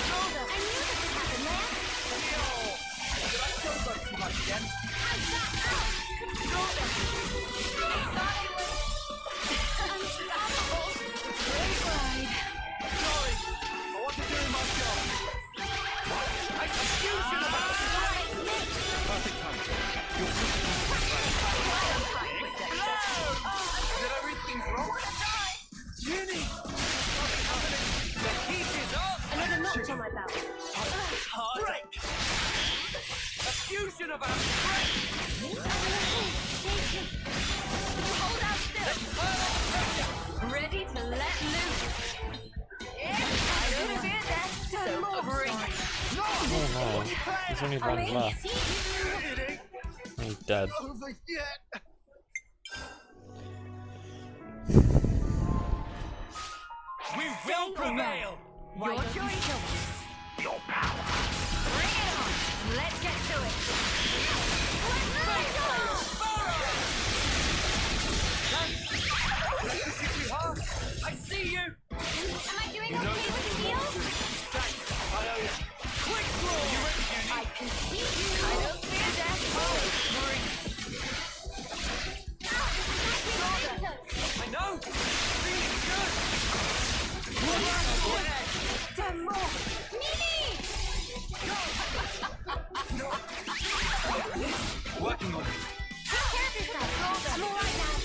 Shoulder! I knew this would happen, Lance! Did I still go too much again? Shoulder! Thought I was unstoppable! Great ride! Sorry. I want to do my job. I confuse you about it. Perfect time. You're Did I read things wrong? Ginny! What's happening? The heat is up! Another notch on my belt. Break! A fusion of our strength! Hold out still. Ready to let loose. I don't fear that. So bring it. Oh no, there's only one left. He's dead. Over yet! We will prevail! Your choice. Your power. Bring it on. Let's get to it. I see you! Am I doing okay with the deal? Thanks, I owe you. Quick draw! You ready, Judy? I can see you. I don't fear that. I know! Feeling good! Ten more. Mimi! Working on it. Take care of yourself. I'm all right now.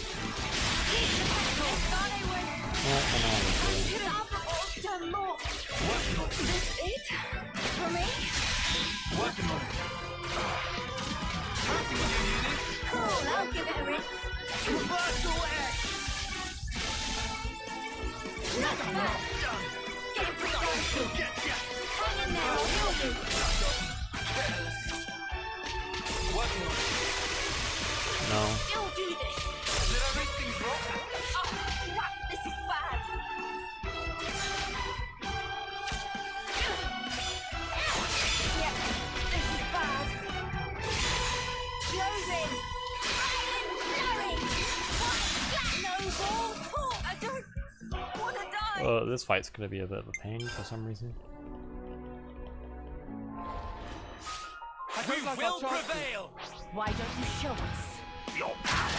Thought I was unstoppable. Ten more. Working on it. This it? For me? Working on it. Cool, I'll give it a rinse. Reversal X! Not bad. Get precise. Hang in there, I'll heal you. Working on it. No. Don't do this. Did I read things wrong? Oh, crap, this is bad. This fight's gonna be a bit of a pain for some reason. We will prevail! Why don't you show us? Your power.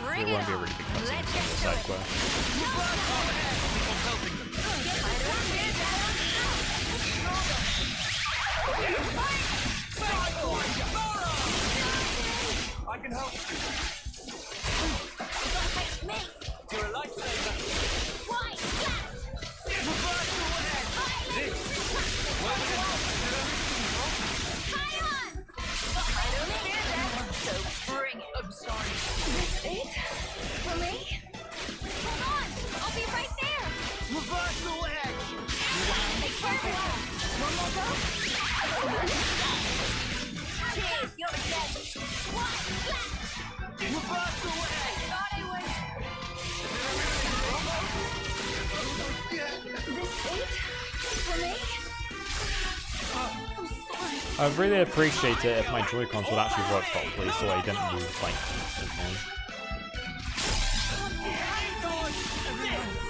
Bring It it won't be a on. really big cutscene Let's from get the to side it. quest. I can help. Me. You're a lifesaver. Why? So bring it. I'm sorry. This it? For me? Come on! I'll be right there! Reversal edge! Take care of it! One more go? Cheers, you're dead! What? Reversal edge! Thought I was... This it? For me? I'm sorry. I'd really appreciate it if my Joy-Cons would actually work properly so I didn't move like constantly.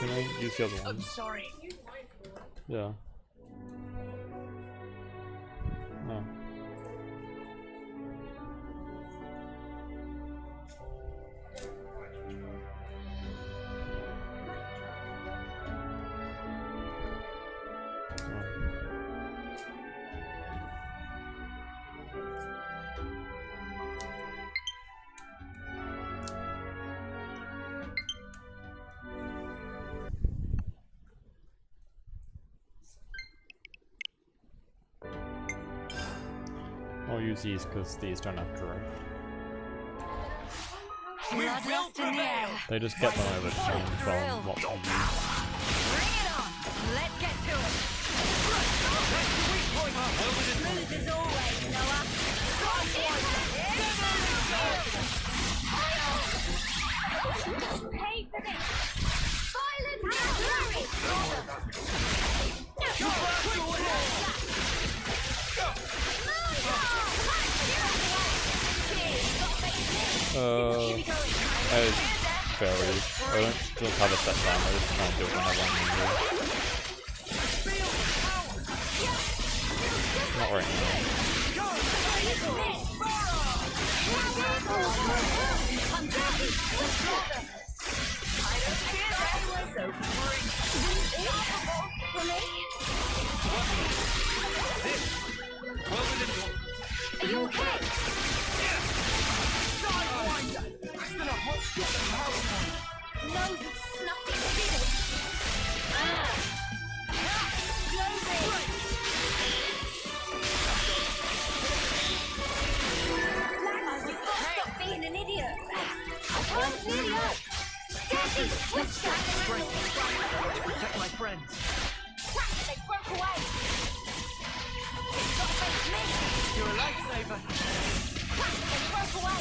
Can I use the other one? I'm sorry. Yeah. No. I'll use these because these don't have drift. Bloodlust in the air. They just get them over time from what we use. Bring it on! Let's get to it! Smooth as always, Noah. Pay for this! Silence It varies. I don't just have a set time, I just try and do it when I want to. Not right now. Are you okay? No, it's nothing. Stop being an idiot. I can't really up. Daddy, what's that? To protect my friends. They broke away. It's got to face me. You're a lifesaver. They broke away.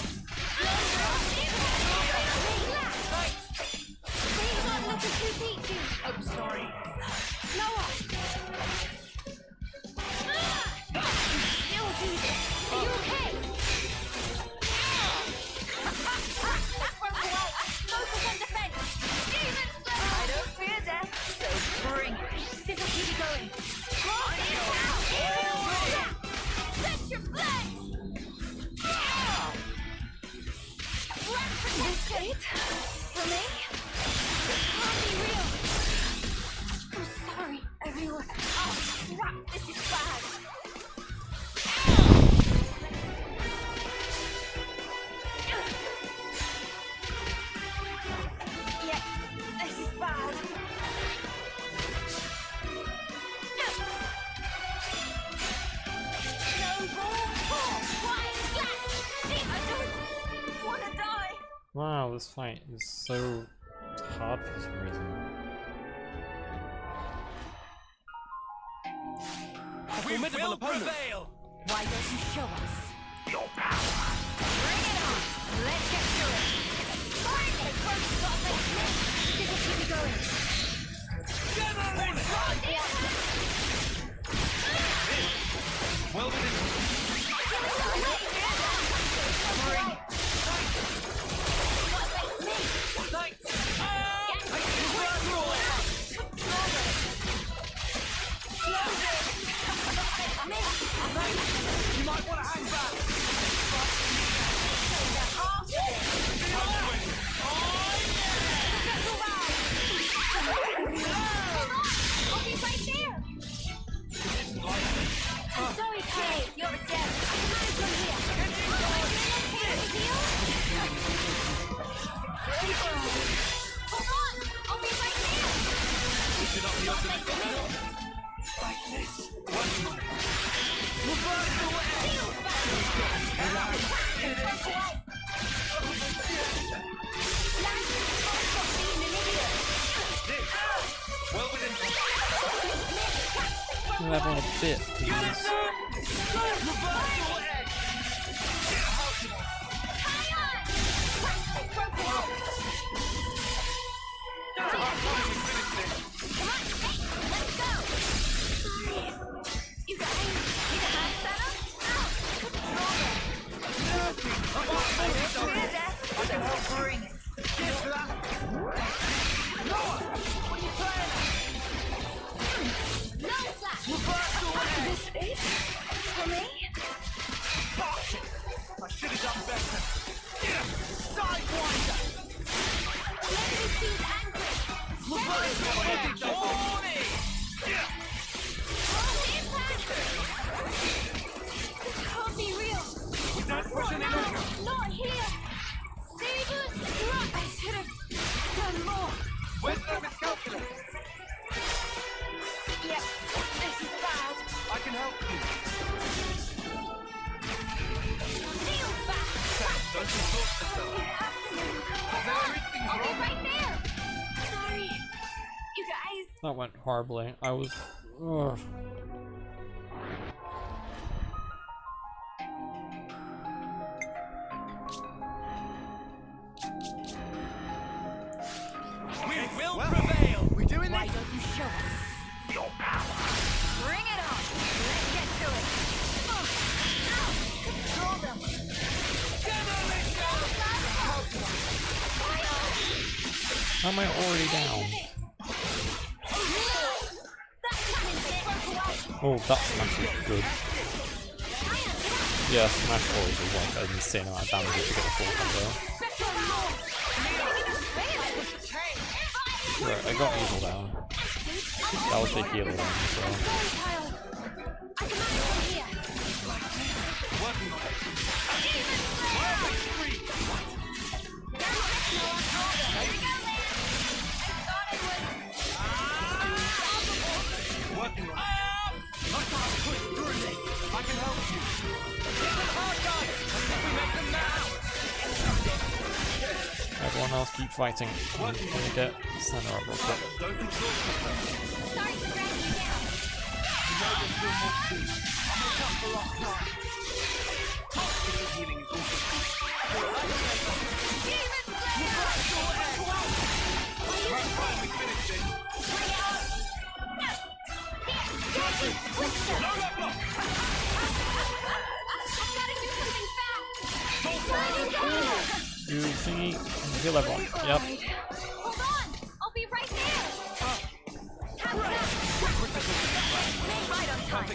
Please not look at you teach you. I'm sorry. Noah. Still do this. Are you okay? They broke away. Focus on defense. I don't fear death, so bring it. This'll keep you going. Set your blade! This it? For me? This can't be real. I'm sorry, everyone. Oh, crap, this is bad. Yeah, this is bad. Wow, this fight is so hard for some reason. We will prevail! Why don't you show us? Your power. Bring it on! Let's get to it! Fine! The crow's got to face me! This'll keep you going! Well within. Thanks! We'll have on a bit, please. That went horribly. I was... Ugh. We will prevail! We doing Why this? don't you show us? Your power. Bring it on! Let's get to it! Control them! How am I already down? Oh, that smash is good. Yeah, smash always is like an insane amount of damage if you get the full combo. Right, I got evil down. That was the healer one, so... Everyone else keep fighting. I'm gonna get center up real quick. You thingy, heal everyone. Yep. Hold on! I'll be right there! Right on time!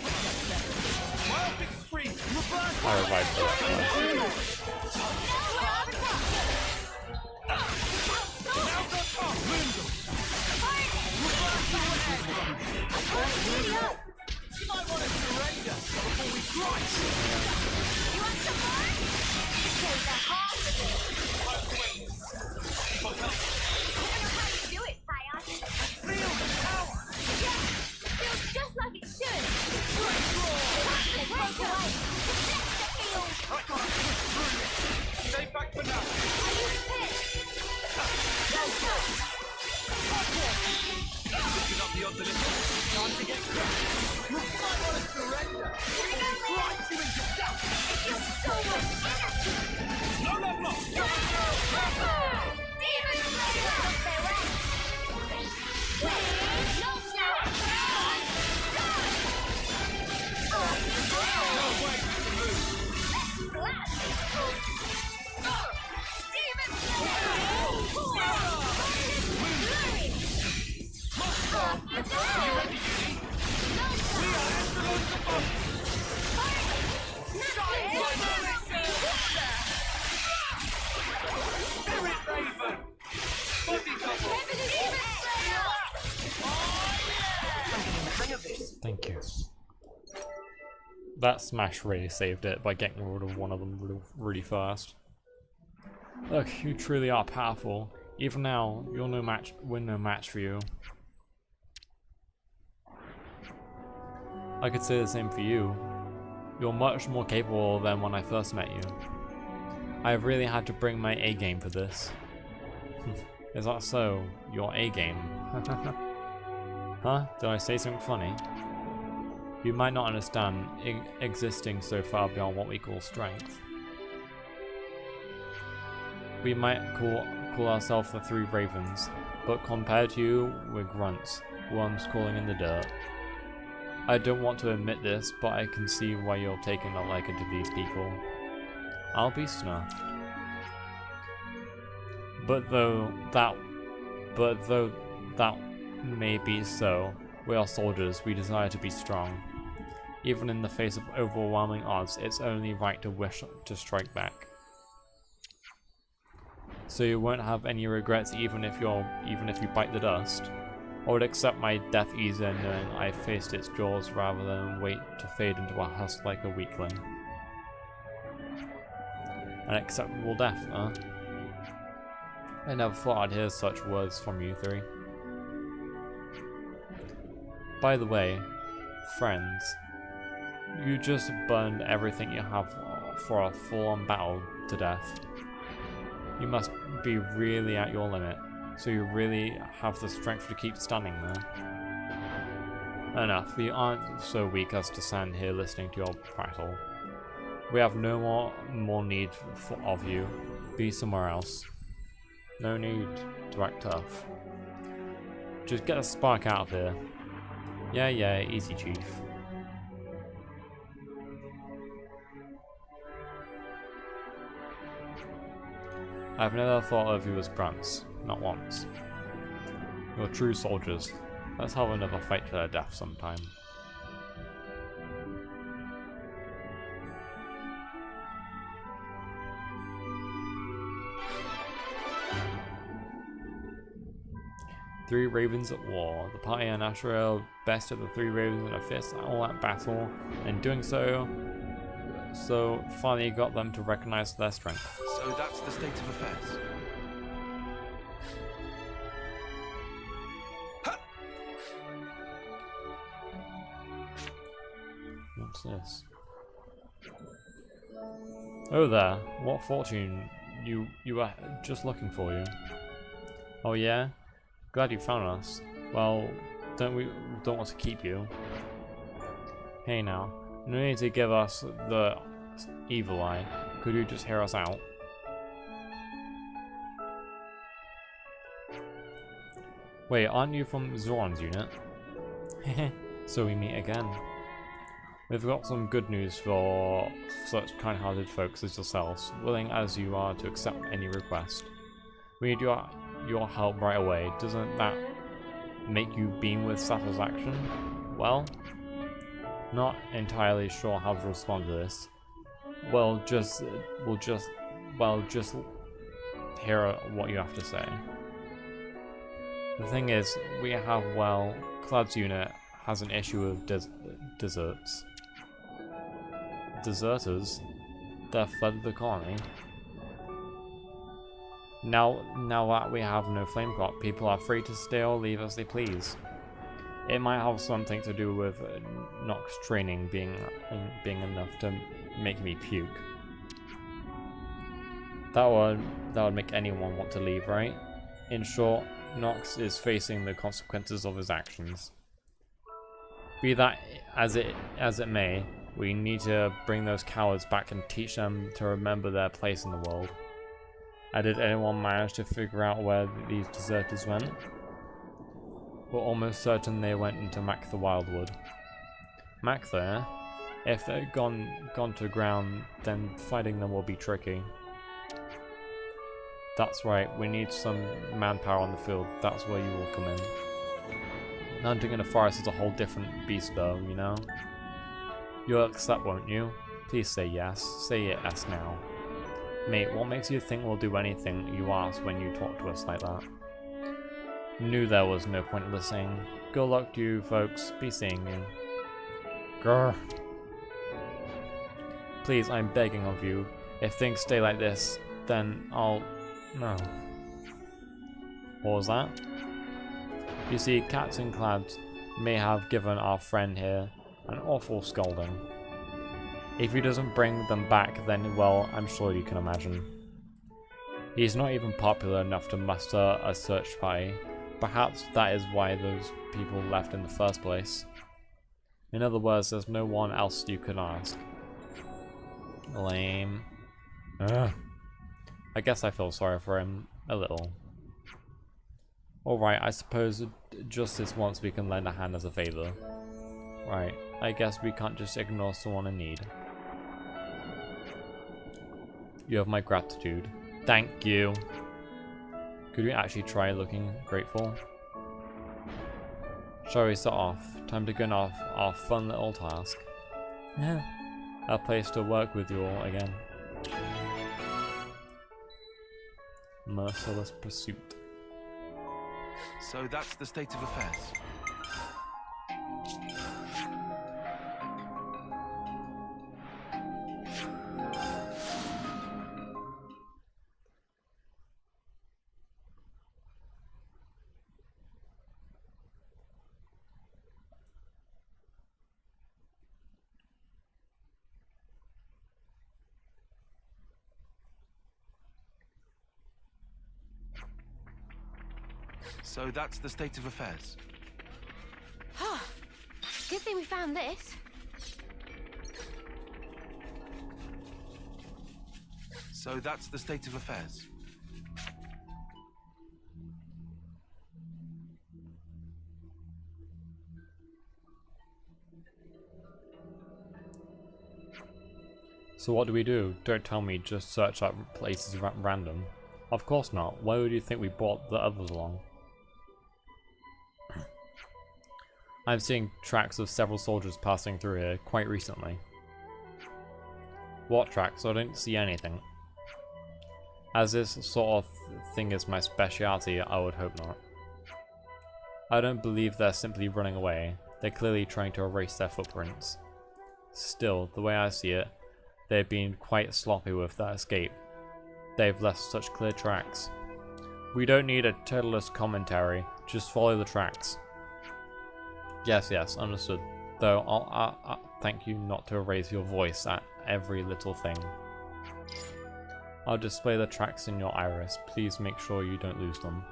I revived for that one. You might want to surrender before we cross. You want some more? Take the half of it! I don't know how to do it, Hiya. Feel the power! Yeah! Feels just like it should! Break away! Protect the field! I can't push through this. Stay back for now. Are you fit? Looking up the odds a little. Time to get cracked. You might want to surrender. Right you into dust. It feels so much better! No love lost. Demon Slayer! No snap! No way to move. Demon Slayer! Spirit Raven. Body double. Thank you. That smash really saved it by getting rid of one of them really fast. Look, you truly are powerful. Even now, we're no match for you. I could say the same for you. You're much more capable than when I first met you. I have really had to bring my A game for this. Is that so? Your A game? Huh? Did I say something funny? You might not understand existing so far beyond what we call strength. We might call ourselves the Three Ravens, but compared to you, we're grunts, worms crawling in the dirt. I don't want to admit this, but I can see why you're taking a liking to these people. I'll be snuffed. But though that may be so, we are soldiers, we desire to be strong. Even in the face of overwhelming odds, it's only right to wish to strike back. So you won't have any regrets even if you bite the dust. I would accept my death easier knowing I faced its jaws rather than wait to fade into a husk like a weakling. An acceptable death, huh? I never thought I'd hear such words from you three. By the way, friends, you just burned everything you have for a full-on battle to death. You must be really at your limit, so you really have the strength to keep standing there. Enough, we aren't so weak as to stand here listening to your prattle. We have no more need of you. Be somewhere else. No need to act tough. Just get a spark out of here. Yeah, easy, Chief. I've never thought of you as grunts, not once. You're true soldiers. Let's have another fight to the death sometime. Three Ravens at war. The party and Ashrael bested the Three Ravens in a fist all at battle, and doing so finally got them to recognize their strength. So that's the state of affairs. What's this? Oh there, what fortune. You were just looking for you. Oh yeah? Glad you found us. Well, don't want to keep you. Hey now, no need to give us the evil eye. Could you just hear us out? Wait, aren't you from Zoran's unit? So we meet again. We've got some good news for such kind-hearted folks as yourselves, willing as you are to accept any request. We need your help right away. Doesn't that make you beam with satisfaction? Well, not entirely sure how to respond to this. We'll just hear what you have to say. The thing is, Clad's unit has an issue with deserts. Deserters? They've fled the colony. Now that we have no flame crop, people are free to stay or leave as they please. It might have something to do with Nox training being enough to make me puke. That would make anyone want to leave, right? In short, Nox is facing the consequences of his actions. Be that as it may, we need to bring those cowards back and teach them to remember their place in the world. Did anyone manage to figure out where these deserters went? We're almost certain they went into Mac the Wildwood. Mac there? If they've gone to ground, then fighting them will be tricky. That's right, we need some manpower on the field. That's where you will come in. Hunting in the forest is a whole different beast though, you know? You'll accept, won't you? Please say yes. Say yes now. Mate, what makes you think we'll do anything you ask when you talk to us like that? Knew there was no point listening. Good luck to you folks. Be seeing you. Grr. Please, I'm begging of you. If things stay like this, then I'll... No. What was that? You see, Captain Clad may have given our friend here An awful scolding. If he doesn't bring them back, then, well, I'm sure you can imagine. He's not even popular enough to muster a search party. Perhaps that is why those people left in the first place. In other words, there's no one else you can ask. Lame. Ugh. I guess I feel sorry for him. A little. Alright, I suppose just this once we can lend a hand as a favor. Right, I guess we can't just ignore someone in need. You have my gratitude. Thank you. Could we actually try looking grateful? Shall we start off? Time to get off our fun little task. Yeah. A place to work with you all again. Merciless pursuit. So that's the state of affairs. So that's the state of affairs. Good thing we found this. So that's the state of affairs. So what do? Don't tell me just search up places at random. Of course not. Why would you think we brought the others along? I'm seeing tracks of several soldiers passing through here quite recently. What tracks? I don't see anything. As this sort of thing is my speciality, I would hope not. I don't believe they're simply running away. They're clearly trying to erase their footprints. Still, the way I see it, they've been quite sloppy with that escape. They've left such clear tracks. We don't need a turtleless commentary, just follow the tracks. Yes, understood. Though I'll thank you not to raise your voice at every little thing. I'll display the tracks in your iris. Please make sure you don't lose them.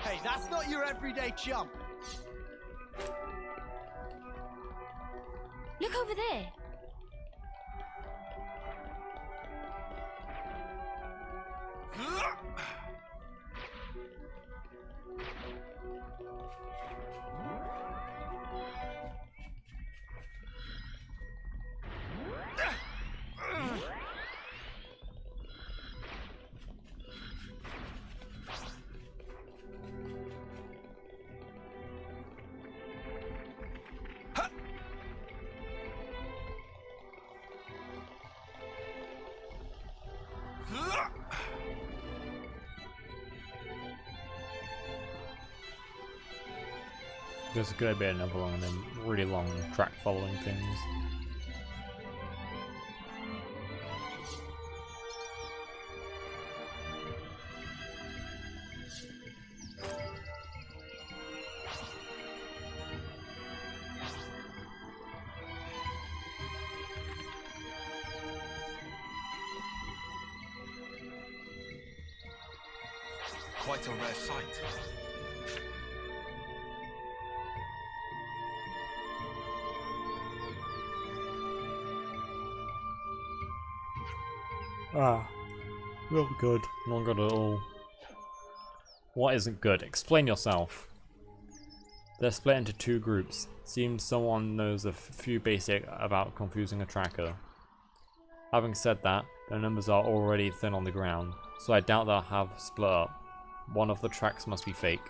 Hey, that's not your everyday jump. Look over there. There's going to be another one and then really long track following things. Quite a rare sight. Not good. Not good at all. What isn't good? Explain yourself. They're split into two groups. Seems someone knows a few basic about confusing a tracker. Having said that, their numbers are already thin on the ground, so I doubt they'll have split up. One of the tracks must be fake.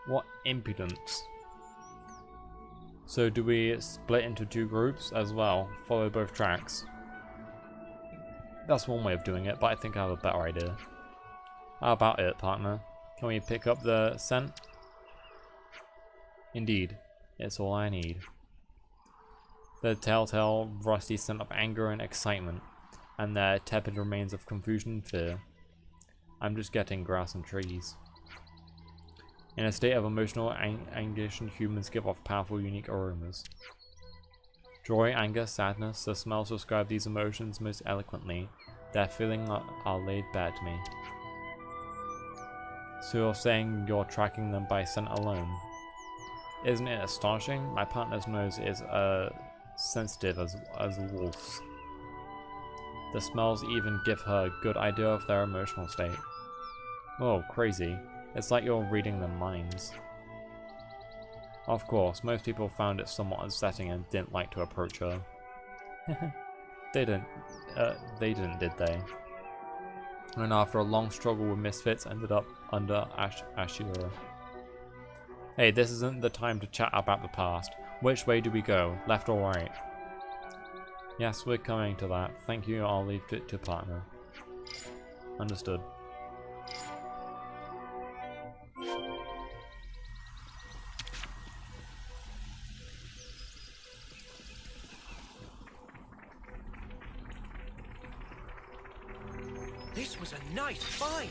What impudence. So do we split into 2 groups as well? Follow both tracks? That's one way of doing it, but I think I have a better idea. How about it, partner? Can we pick up the scent? Indeed, it's all I need. The telltale rusty scent of anger and excitement, and their tepid remains of confusion and fear. I'm just getting grass and trees. In a state of emotional anguish, humans give off powerful, unique aromas. Joy, anger, sadness, the smells describe these emotions most eloquently. Their feelings are laid bare to me. So you're saying you're tracking them by scent alone? Isn't it astonishing? My partner's nose is sensitive as a wolf's. The smells even give her a good idea of their emotional state. Oh, crazy. It's like you're reading their minds. Of course, most people found it somewhat upsetting and didn't like to approach her. They didn't, did they? And after a long struggle with misfits, ended up under Ashura. Hey, this isn't the time to chat about the past. Which way do we go? Left or right? Yes, we're coming to that. Thank you, I'll leave it to partner. Understood. This was a nice find.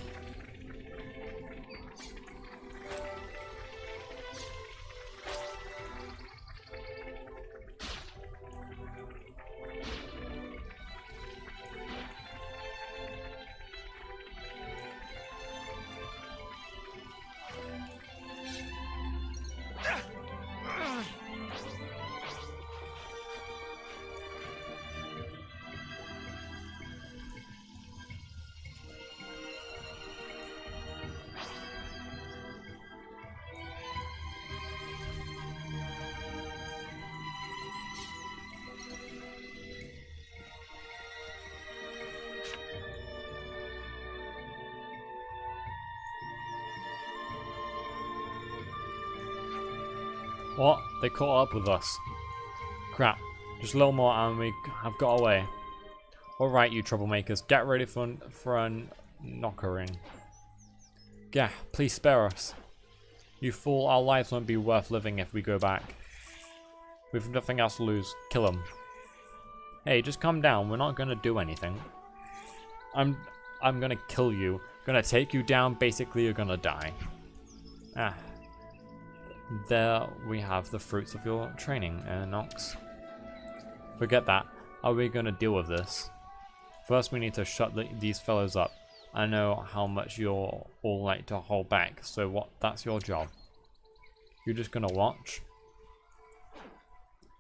What? They caught up with us. Crap. Just a little more and we have got away. Alright, you troublemakers. Get ready for a knockering. Gah, please spare us. You fool, our lives won't be worth living if we go back. We've nothing else to lose. Kill him. Hey, just calm down. We're not gonna do anything. I'm gonna kill you. Gonna take you down. Basically, you're gonna die. Ah. There we have the fruits of your training, Nox. Forget that. How are we going to deal with this? First we need to shut these fellows up. I know how much you're all like to hold back, so that's your job. You're just going to watch?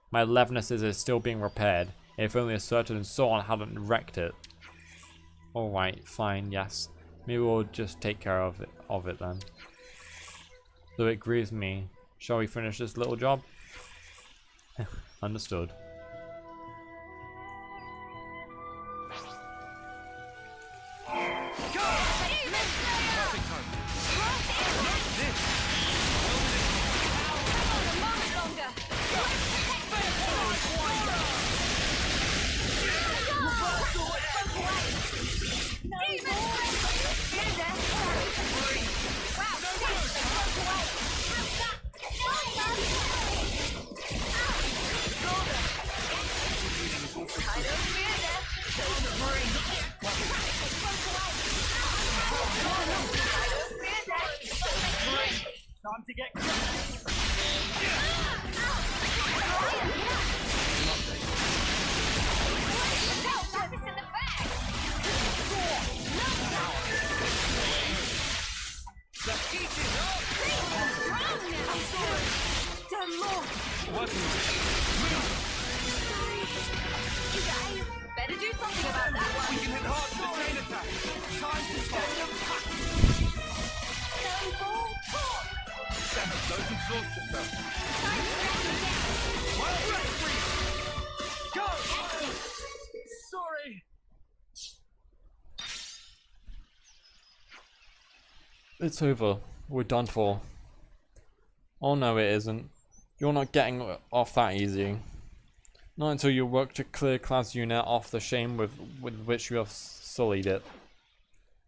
My leveliness is still being repaired. If only a certain Sauron hadn't wrecked it. Alright, fine, yes. Maybe we'll just take care of it then. Though it grieves me. Shall we finish this little job? Understood. Time to get Better do something about that one. We can hit hard with the chain attack. Time to send them packing. Snowball talk. Don't exhaust yourself. Time to It's over. We're done for. Oh no, it isn't. You're not getting off that easy. Not until you work to clear Class Unit off the shame with which you have sullied it.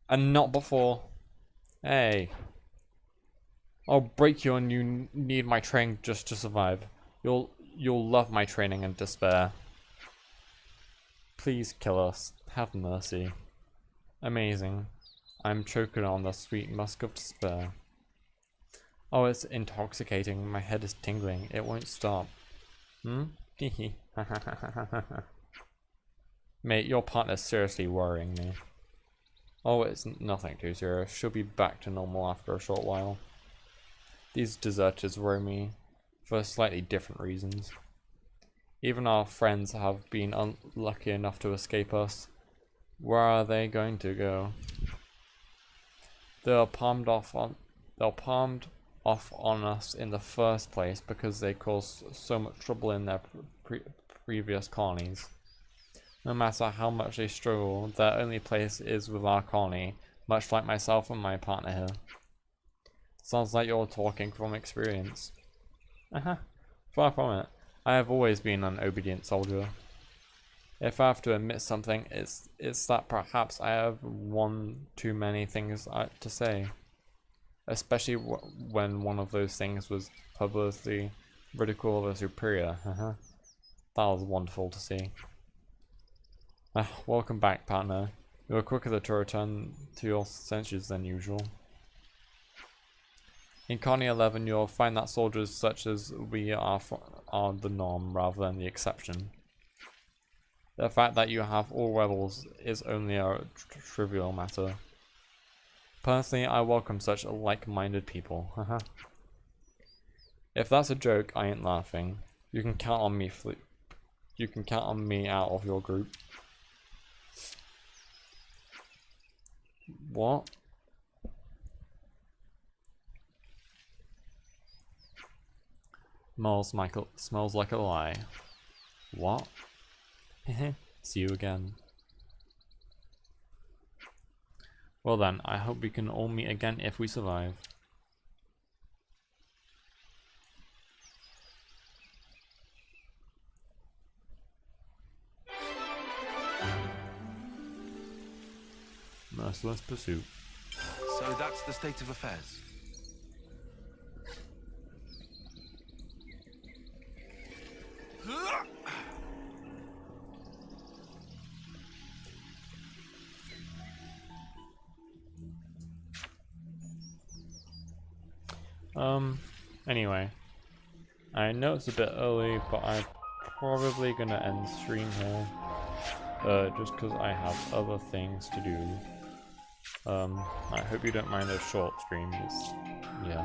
And not before. Hey. I'll break you and you need my training just to survive. You'll love my training and despair. Please kill us. Have mercy. Amazing. I'm choking on the sweet musk of despair. Oh, it's intoxicating. My head is tingling. It won't stop. Hehe. Mate, your partner's seriously worrying me. Oh, it's nothing too serious. She'll be back to normal after a short while. These deserters worry me for slightly different reasons. Even our friends have been unlucky enough to escape us. Where are they going to go? They're palmed off on us in the first place because they caused so much trouble in their previous colonies. No matter how much they struggle, their only place is with our colony, much like myself and my partner here. Sounds like you're talking from experience. Far from it. I have always been an obedient soldier. If I have to admit something, it's that perhaps I have one too many things to say. Especially when one of those things was publicly ridicule of a superior. That was wonderful to see. Welcome back, partner. You were quicker to return to your senses than usual. In Colony 11, you'll find that soldiers such as we are the norm rather than the exception. The fact that you have all rebels is only a trivial matter. Personally, I welcome such like-minded people. If that's a joke, I ain't laughing. You can count on me. You can count on me out of your group. What? Smells like a lie. What? See you again. Well then, I hope we can all meet again if we survive. Merciless pursuit. So that's the state of affairs. Anyway. I know it's a bit early, but I'm probably gonna end stream here. Just because I have other things to do. I hope you don't mind those short streams. Yeah.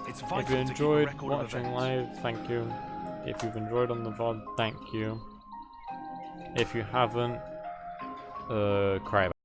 It's If you enjoyed watching live, thank you. If you've enjoyed on the VOD, thank you. If you haven't, cry about it.